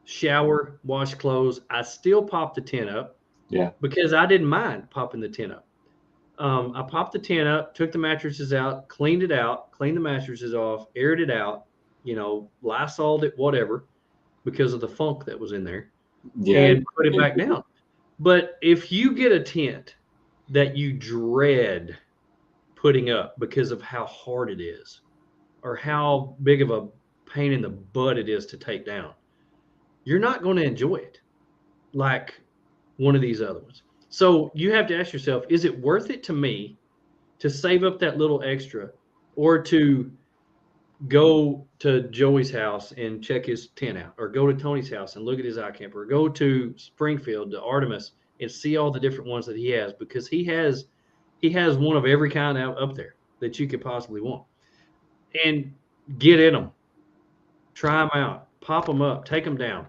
shower, wash clothes, I still popped the tent up. Yeah. Because I didn't mind popping the tent up. I popped the tent up, took the mattresses out, cleaned it out, cleaned the mattresses off, aired it out, Lysoled it, whatever, because of the funk that was in there, Yeah. and put it back down. But if you get a tent that you dread putting up because of how hard it is or how big of a pain in the butt it is to take down, you're not going to enjoy it like one of these other ones. So you have to ask yourself, is it worth it to me to save up that little extra, or to go to Joey's house and check his tent out, or go to Tony's house and look at his iCamper, or go to Springfield, to Artemis, and see all the different ones that he has, because he has one of every kind out up there that you could possibly want. And get in them, try them out, pop them up, take them down.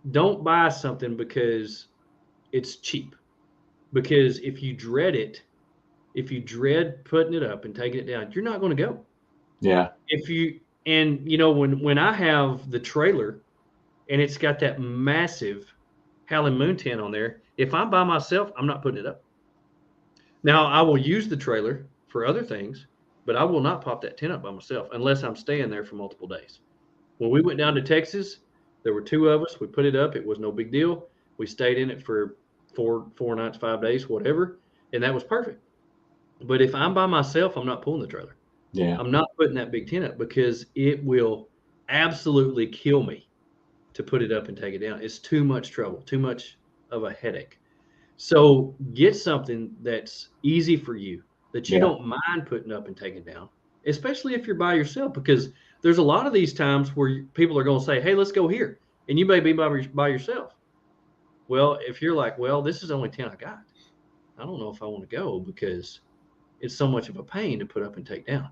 Don't buy something because it's cheap. Because if you dread putting it up and taking it down, you're not going to go. Yeah. When I have the trailer and it's got that massive Howling Moon tent on there, if I'm by myself, I'm not putting it up. Now, I will use the trailer for other things, but I will not pop that tent up by myself unless I'm staying there for multiple days. When we went down to Texas, there were 2 of us. We put it up. It was no big deal. We stayed in it for 4 nights, 5 days, whatever, and that was perfect. But if I'm by myself, I'm not pulling the trailer. Yeah. I'm not putting that big tent up because it will absolutely kill me to put it up and take it down. It's too much trouble, too much of a headache. So get something that's easy for you, that you don't mind putting up and taking down, especially if you're by yourself, because there's a lot of these times where people are going to say, hey, let's go here. And you may be by yourself. Well, if you're like, well, this is the only tent I got, I don't know if I want to go because it's so much of a pain to put up and take down.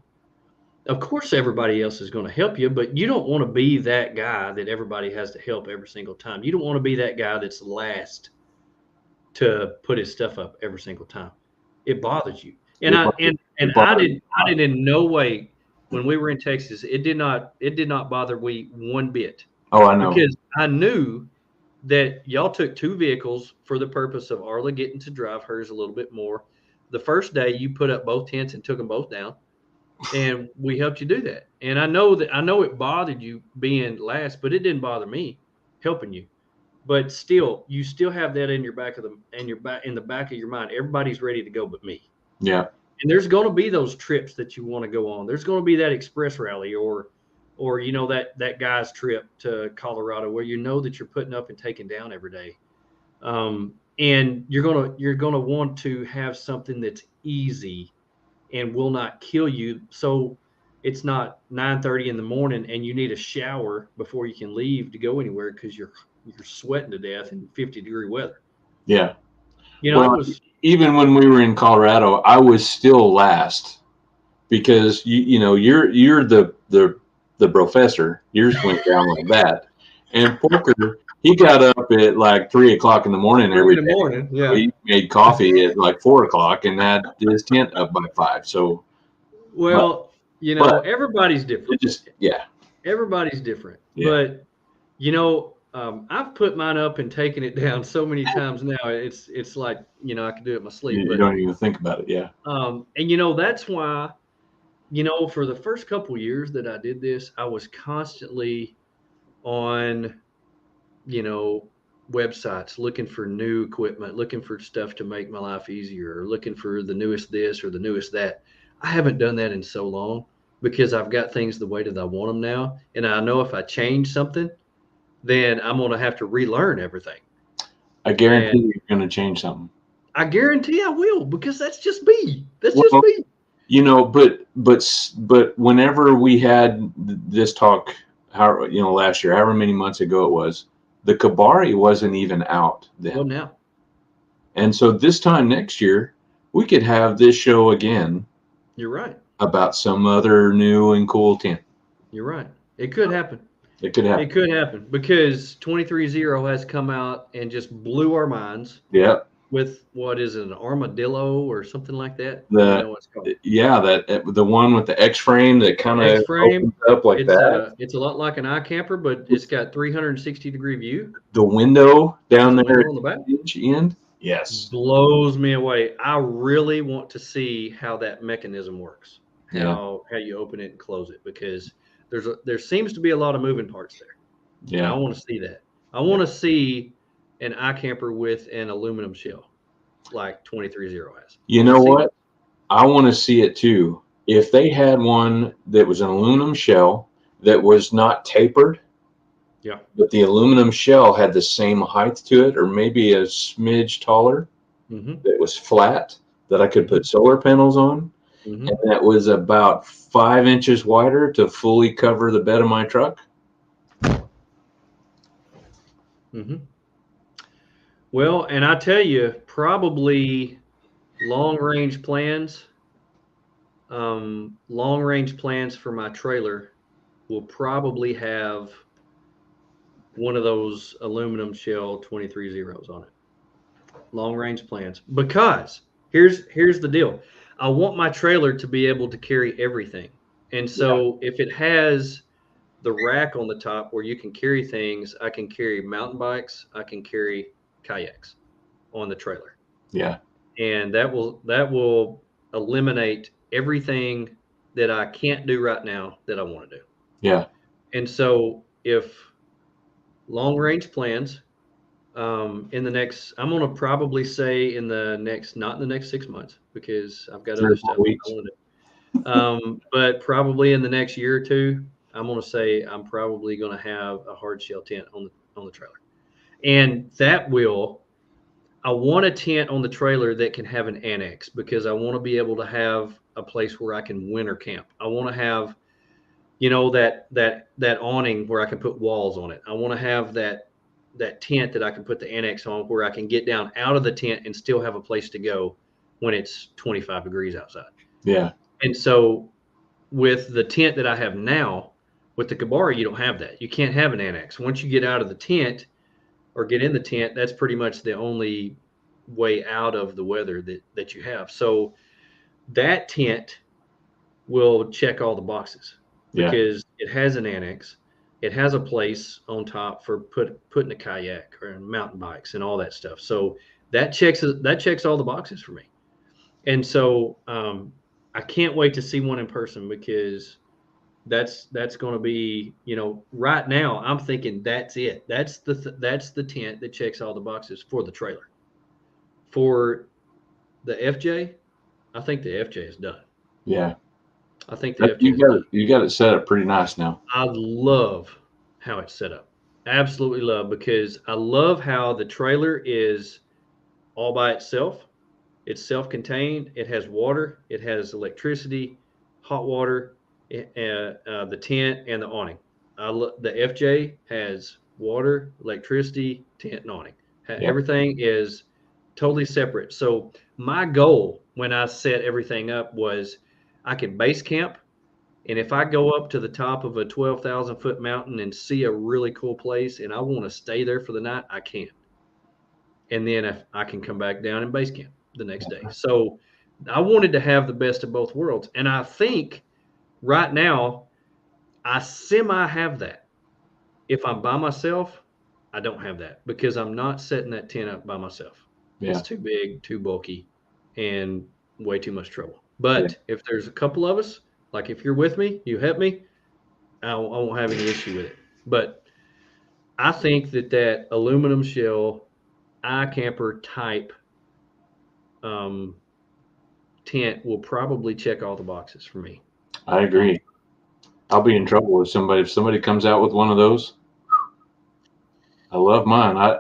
Of course, everybody else is going to help you, but you don't want to be that guy that everybody has to help every single time. You don't want to be that guy that's last to put his stuff up every single time. It bothers you. And I did in no way, when we were in Texas, it did not bother me one bit. Oh, I know. Because I knew that y'all took 2 vehicles for the purpose of Arla getting to drive hers a little bit more. The first day you put up both tents and took them both down, and we helped you do that. And I know it bothered you being last, but it didn't bother me helping you. But still, you still have that in the back of your mind. Everybody's ready to go but me. Yeah. And there's going to be those trips that you want to go on. There's going to be that express rally or that guy's trip to Colorado where you know that you're putting up and taking down every day. And you're gonna want to have something that's easy and will not kill you. So it's not 9:30 in the morning and you need a shower before you can leave to go anywhere because you're sweating to death in 50-degree weather. Yeah. Well, even when we were in Colorado, I was still last because you're the professor. Yours went down like that, and Porker, he got up at like 3 o'clock in the morning every day. Yeah. He made coffee at like 4 o'clock and had his tent up by 5. So, everybody's different. Everybody's different. Yeah. But I've put mine up and taken it down so many times now. It's like I can do it in my sleep. You don't even think about it. Yeah. And that's why. For the first couple years that I did this, I was constantly on, websites looking for new equipment, looking for stuff to make my life easier, or looking for the newest this or the newest that. I haven't done that in so long because I've got things the way that I want them now. And I know if I change something, then I'm going to have to relearn everything. I guarantee you're going to change something. I guarantee I will, because that's just me. That's just me. But whenever we had this talk, last year, however many months ago it was, the Kabari wasn't even out then. Well, now. And so this time next year, we could have this show again. You're right. About some other new and cool tent. You're right. It could happen. It could happen. Because 23.0 has come out and just blew our minds. Yeah. with what is it, an armadillo or something like that? I don't know what it's called. The one with the X frame that kind of X-frame. opens up like that. It's a lot like an iCamper, but it's got 360-degree view. The window down There's a there window on the back. at the end. Yes. Blows me away. I really want to see how that mechanism works. Yeah. How you open it and close it, because there seems to be a lot of moving parts there. And I Yeah. want to see that. I want to see an iCamper with an aluminum shell like 230 has. You know what? I want to see it too. If they had one that was an aluminum shell that was not tapered, Yeah. but the aluminum shell had the same height to it, or maybe a smidge taller, Mm-hmm. that was flat, that I could put solar panels on, Mm-hmm. and that was about 5 inches wider to fully cover the bed of my truck. Mm-hmm. Well, and I tell you, probably long range plans for my trailer will probably have one of those aluminum shell 230s on it. Long range plans, because here's the deal. I want my trailer to be able to carry everything. And so if it has the rack on the top where you can carry things, I can carry mountain bikes, I can carry kayaks on the trailer. Yeah. And that will eliminate everything that I can't do right now that I want to do. Yeah. And so if long range plans, in the next, I'm going to probably say not in the next 6 months, because I've got 3 or other 4 stuff I weeks. want to do. But probably in the next year or two, I'm going to say I'm probably going to have a hard shell tent on the trailer. And I want a tent on the trailer that can have an annex, because I want to be able to have a place where I can winter camp. I want to have, that awning where I can put walls on it. I want to have that tent that I can put the annex on, where I can get down out of the tent and still have a place to go when it's 25 degrees outside. Yeah. And so with the tent that I have now, with the Kabara, you don't have that. You can't have an annex. Once you get out of the tent or get in the tent, that's pretty much the only way out of the weather that you have. So that tent will check all the boxes, because it has an annex. It has a place on top for putting a kayak or mountain bikes and all that stuff. So that checks all the boxes for me. And so I can't wait to see one in person, because that's going to be, right now I'm thinking that's it. That's the tent that checks all the boxes for the trailer. For the FJ, I think the FJ is done. Yeah. I think the FJ is done. You got it set up pretty nice now. I love how it's set up. Absolutely love, because I love how the trailer is all by itself. It's self-contained. It has water. It has electricity, hot water, the tent, and the awning. The FJ has water, electricity, tent, and awning. Everything is totally separate. So my goal when I set everything up was I can base camp. And if I go up to the top of a 12,000 foot mountain and see a really cool place and I want to stay there for the night, I can. And then if I can come back down and base camp the next day. So I wanted to have the best of both worlds. And I think right now I semi have that. If I'm by myself, I don't have that, because I'm not setting that tent up by myself. Yeah. It's too big, too bulky, and way too much trouble. But if there's a couple of us, like if you're with me, you help me, I won't have any issue with it. But I think that aluminum shell iCamper type tent will probably check all the boxes for me. I agree. I'll be in trouble if somebody comes out with one of those. I love mine.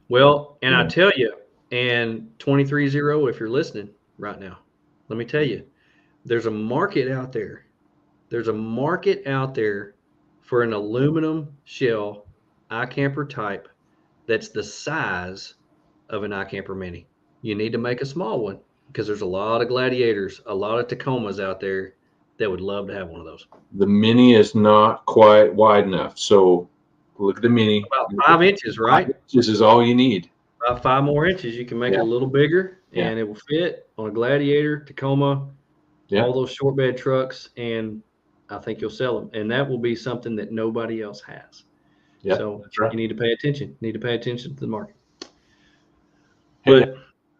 Well, and I tell you, and 230, if you're listening right now, let me tell you, there's a market out there. There's a market out there for an aluminum shell iCamper type that's the size of an iCamper Mini. You need to make a small one, because there's a lot of Gladiators, a lot of Tacomas out there that would love to have one of those. The Mini is not quite wide enough. So 230 is the size that I would like to have. Well, and I tell you, and 230, if you're listening right now, Look at the mini. About 5 inches, right? 5 inches is all you need. About 5 more inches, you can make it a little bigger, and it will fit on a Gladiator, Tacoma, all those short bed trucks, and I think you'll sell them. And that will be something that nobody else has. Yeah, so that's right. you need to pay attention. You need to pay attention to the market. Hey,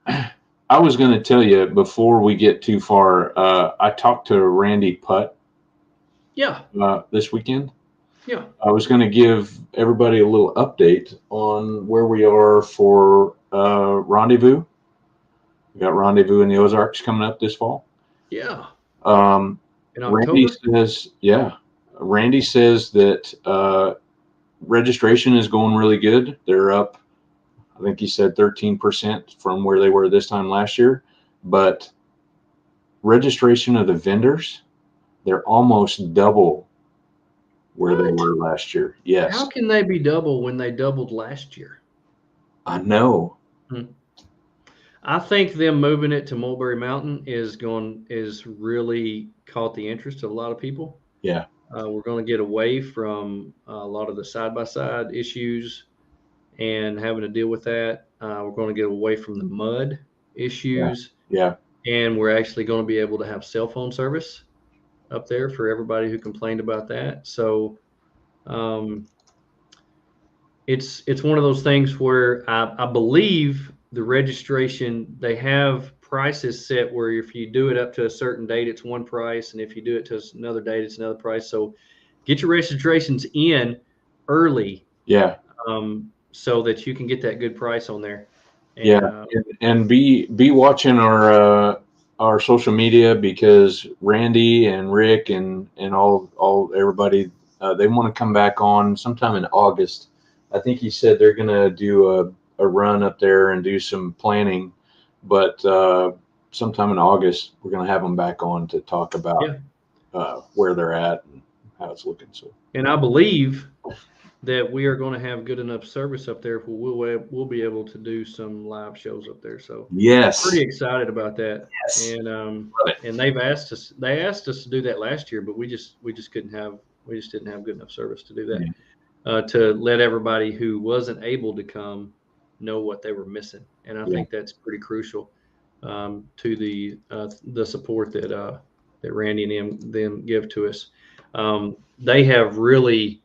I was going to tell you before we get too far. I talked to Randy Putt. Yeah. This weekend. Yeah. I was going to give everybody a little update on where we are for Rendezvous. We got Rendezvous in the Ozarks coming up this fall. Yeah. In October? Randy says that registration is going really good. They're up, I think he said 13% from where they were this time last year. But registration of the vendors, they're almost double where they were last year. Yes. How can they be double when they doubled last year? I know. I think them moving it to Mulberry Mountain is really caught the interest of a lot of people. Yeah. We're going to get away from a lot of the side-by-side issues and having to deal with that. We're going to get away from the mud issues. Yeah. And we're actually going to be able to have cell phone service up there for everybody who complained about that. So it's one of those things where I believe the registration, they have prices set where if you do it up to a certain date, it's one price. And if you do it to another date, it's another price. So get your registrations in early. Yeah. So that you can get that good price on there. And, and be watching our social media, because Randy and Rick and all everybody, they want to come back on sometime in August. I think he said they're going to do a run up there and do some planning, but sometime in August we're going to have them back on to talk about where they're at and how it's looking. So, and I believe that we are going to have good enough service up there where we'll be able to do some live shows up there. So pretty excited about that. Yes. And they've asked us to do that last year, but we just didn't have good enough service to do that. To let everybody who wasn't able to come know what they were missing. And I think that's pretty crucial to the support that Randy and them give to us. They have really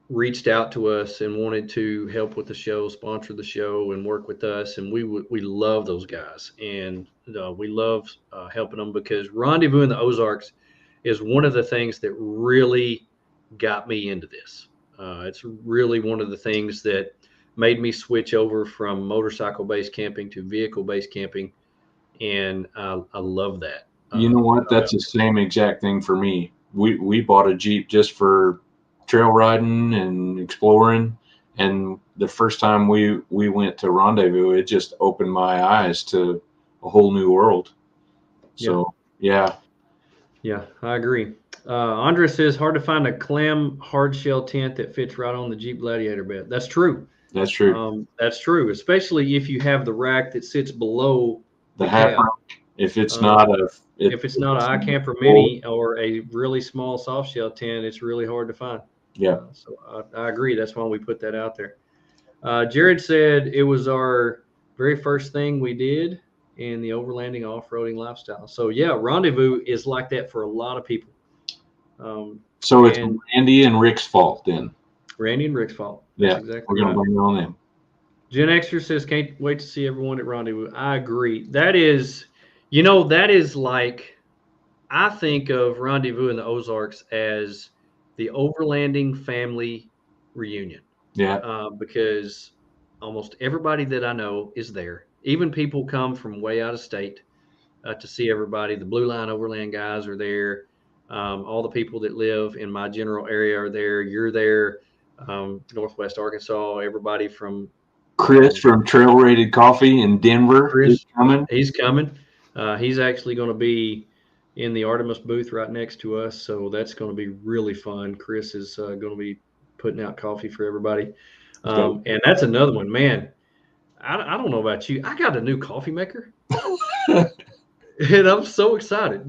reached out to us and wanted to help with the show, sponsor the show, and work with us. And we love those guys, and we love helping them, because Rendezvous in the Ozarks is one of the things that really got me into this. It's really one of the things that made me switch over from motorcycle-based camping to vehicle-based camping, and I love that. You know what? That's the same exact thing for me. We bought a Jeep just for trail riding and exploring, and the first time we went to Rendezvous, it just opened my eyes to a whole new world. So yeah, I agree. Andres says hard to find a clam hard shell tent that fits right on the Jeep Gladiator bed. That's true. That's true, especially if you have the rack that sits below the half rack. If it's not an iCamper Mini or a really small soft shell tent, it's really hard to find. Yeah. So I agree. That's why we put that out there. Jared said it was our very first thing we did in the overlanding off-roading lifestyle. So yeah, Rendezvous is like that for a lot of people. So it's Randy and Rick's fault then. Randy and Rick's fault. That's exactly we're going to blame it on them. Gen Xer says, can't wait to see everyone at Rendezvous. I agree. That is like, I think of Rendezvous in the Ozarks as the overlanding family reunion. Yeah. Because almost everybody that I know is there. Even people come from way out of state to see everybody. The Blue Line Overland guys are there. All the people that live in my general area are there. You're there. Northwest Arkansas, everybody from Chris from Trail Rated Coffee in Denver is coming. He's coming. He's actually going to be in the Artemis booth right next to us, so that's going to be really fun. Chris is going to be putting out coffee for everybody, and that's another one, man. I don't know about you. I got a new coffee maker, and I'm so excited.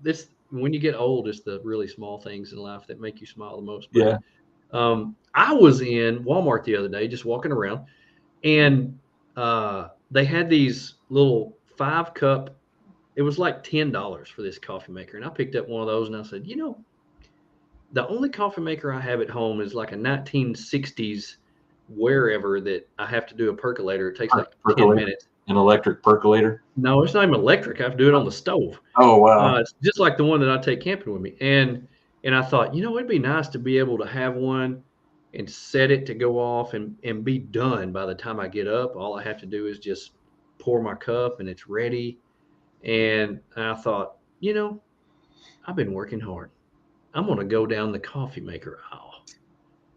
This when you get old, it's the really small things in life that make you smile the most. But, I was in Walmart the other day, just walking around, and they had these little 5-cup. It was like $10 for this coffee maker, and I picked up one of those, and I said, the only coffee maker I have at home is like a 1960s wherever that I have to do a percolator. It takes like 10 minutes. An electric percolator? No, it's not even electric. I have to do it on the stove. Oh, wow. It's just like the one that I take camping with me. And I thought, it'd be nice to be able to have one and set it to go off and be done by the time I get up. All I have to do is just pour my cup and it's ready. And I thought, I've been working hard. I'm going to go down the coffee maker aisle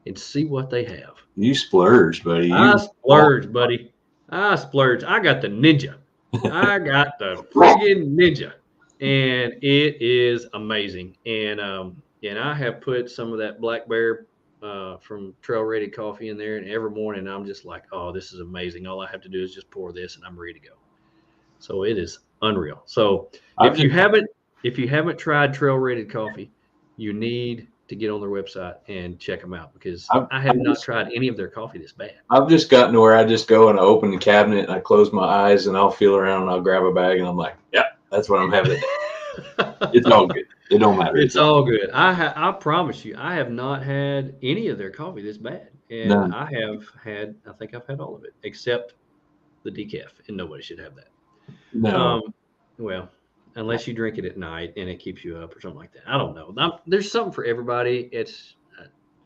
and see what they have. You splurge, buddy. I splurge, buddy. I splurge. I got the Ninja. I got the friggin' Ninja. And it is amazing. And I have put some of that Black Bear from Trail Rated Coffee in there. And every morning I'm just like, oh, this is amazing. All I have to do is just pour this and I'm ready to go. So it is unreal. So if you haven't tried Trail Rated Coffee, you need to get on their website and check them out, because I have not tried any of their coffee this bad. I've just gotten to where I just go and I open the cabinet and I close my eyes and I'll feel around and I'll grab a bag and I'm like, yeah, that's what I'm having. It's all good. It don't matter. It's all good. I promise you, I have not had any of their coffee this bad. And None. I think I've had all of it except the decaf, and nobody should have that. No. Well, unless you drink it at night and it keeps you up or something like that. I don't know. There's something for everybody.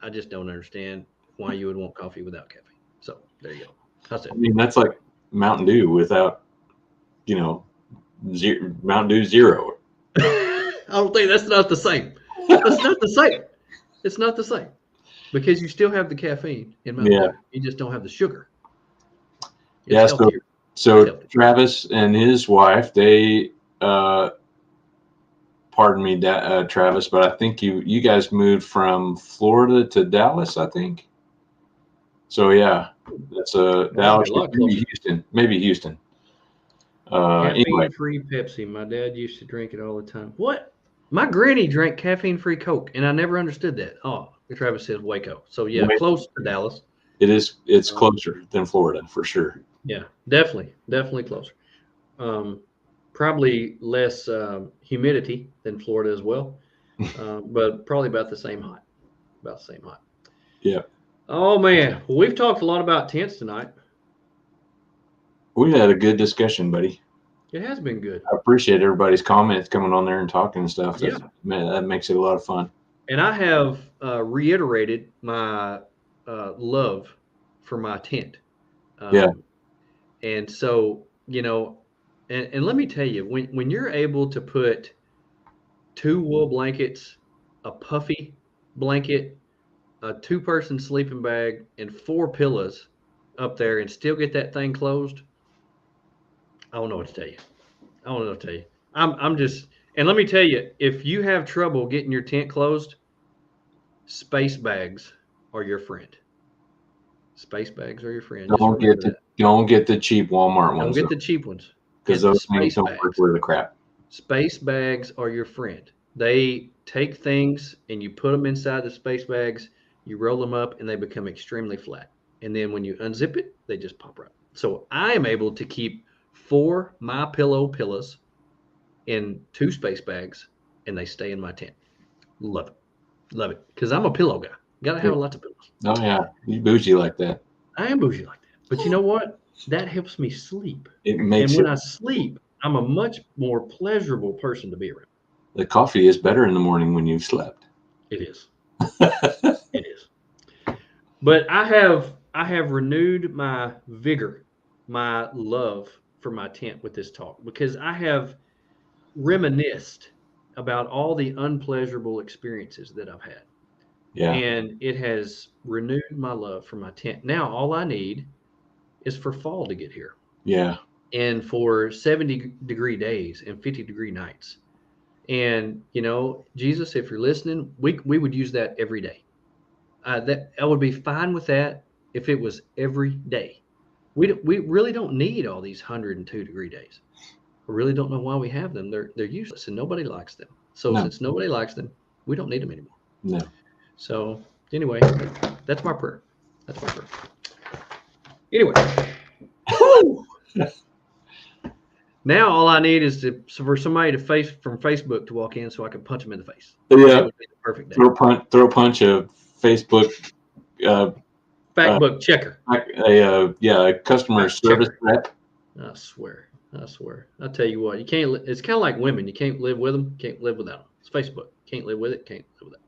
I just don't understand why you would want coffee without caffeine. So there you go. That's it. I mean, that's like Mountain Dew without, Mountain Dew Zero. I don't think that's not the same. That's not the same. It's not the same, because you still have the caffeine in Mountain Dew. You just don't have the sugar. It's healthier. So Travis and his wife, they, pardon me, Travis, but I think you guys moved from Florida to Dallas, I think. So yeah, that's Dallas, maybe Houston. Anyway. Caffeine-free Pepsi. My dad used to drink it all the time. What? My granny drank caffeine-free Coke, and I never understood that. Oh, Travis says Waco. So yeah, close to Dallas. It's closer than Florida for sure. Yeah, definitely closer. Probably less humidity than Florida as well, but probably about the same height. Yeah. Oh man, well, we've talked a lot about tents tonight. We had a good discussion, buddy. It has been good. I appreciate everybody's comments coming on there and talking and stuff. Yeah. That makes it a lot of fun. And I have reiterated my love for my tent. And so, and let me tell you, when you're able to put 2 wool blankets, a puffy blanket, a 2-person sleeping bag, and 4 pillows up there and still get that thing closed, I don't know what to tell you. I'm just, and let me tell you, if you have trouble getting your tent closed, space bags are your friend. Space bags are your friend. Don't get the cheap Walmart ones. Don't get the cheap ones, because those things don't work worth the crap. Space bags are your friend. They take things and you put them inside the space bags, you roll them up, and they become extremely flat. And then when you unzip it, they just pop right. So I am able to keep 4 My Pillow pillows in 2 space bags, and they stay in my tent. Love it, because I'm a pillow guy. Got to have lots of pillows. Oh yeah, you bougie like that. I am bougie like that, but you know what? That helps me sleep. And when I sleep, I'm a much more pleasurable person to be around. The coffee is better in the morning when you've slept. It is. It is. But I have renewed my vigor, my love for my tent with this talk, because I have reminisced about all the unpleasurable experiences that I've had. Yeah. And it has renewed my love for my tent. Now all I need is for fall to get here. Yeah. And for 70-degree days and 50-degree nights. And, Jesus, if you're listening, we would use that every day. I would be fine with that if it was every day. We really don't need all these 102-degree days. I really don't know why we have them. They're useless and nobody likes them. So since nobody likes them, we don't need them anymore. No. So Anyway, that's my prayer. That's my prayer. Anyway. Woo! Now all I need is for somebody from Facebook to walk in so I can punch them in the face. Yeah. That would be the perfect day. Throw a punch of Facebook. Factbook checker. A customer service rep. I swear. I'll tell you what, you can't. It's kind of like women. You can't live with them. Can't live without them. It's Facebook. Can't live with it. Can't live without it.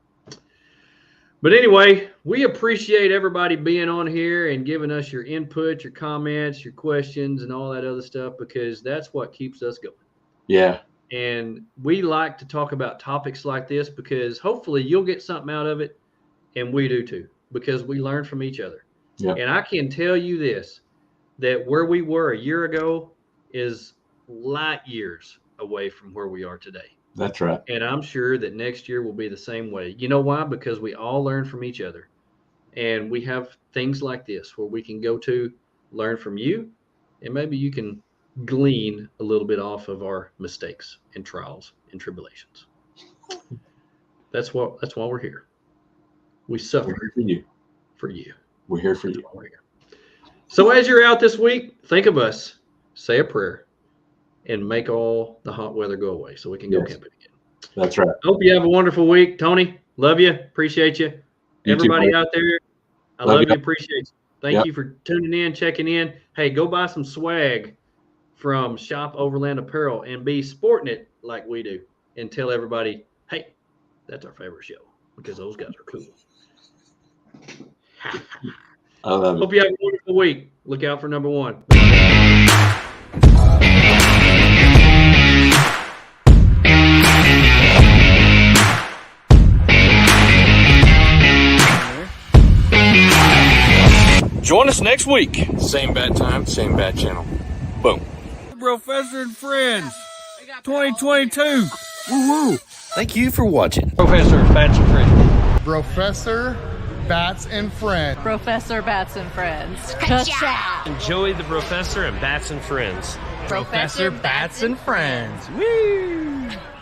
But anyway, we appreciate everybody being on here and giving us your input, your comments, your questions, and all that other stuff, because that's what keeps us going. Yeah. And we like to talk about topics like this because hopefully you'll get something out of it, and we do too, because we learn from each other. Yeah. And I can tell you this, that where we were a year ago is light years away from where we are today. That's right. And I'm sure that next year will be the same way. You know why? Because we all learn from each other. And we have things like this where we can go to learn from you, and maybe you can glean a little bit off of our mistakes and trials and tribulations. That's why we're here. We suffer We're here for you. For you. We're here for you. We're here. So as you're out this week, think of us, say a prayer, and make all the hot weather go away so we can go camping again. That's right. Hope you have a wonderful week. Tony, love you. Appreciate you. Everybody too, out there, I love you. Appreciate you. Thank you for tuning in, checking in. Hey, go buy some swag from Shop Overland Apparel and be sporting it like we do, and tell everybody, hey, that's our favorite show, because those guys are cool. I love it. Hope you have a wonderful week. Look out for number 1. Join us next week. Same bat time, same bat channel. Boom. Professor and Friends 2022. Woo-woo. Thank you for watching. Professor Bats and Friends. Professor Bats and Friends. Professor Bats and Friends. Ka-chow. Joey the Professor and Bats and Friends. Professor Bats and Friends. Woo!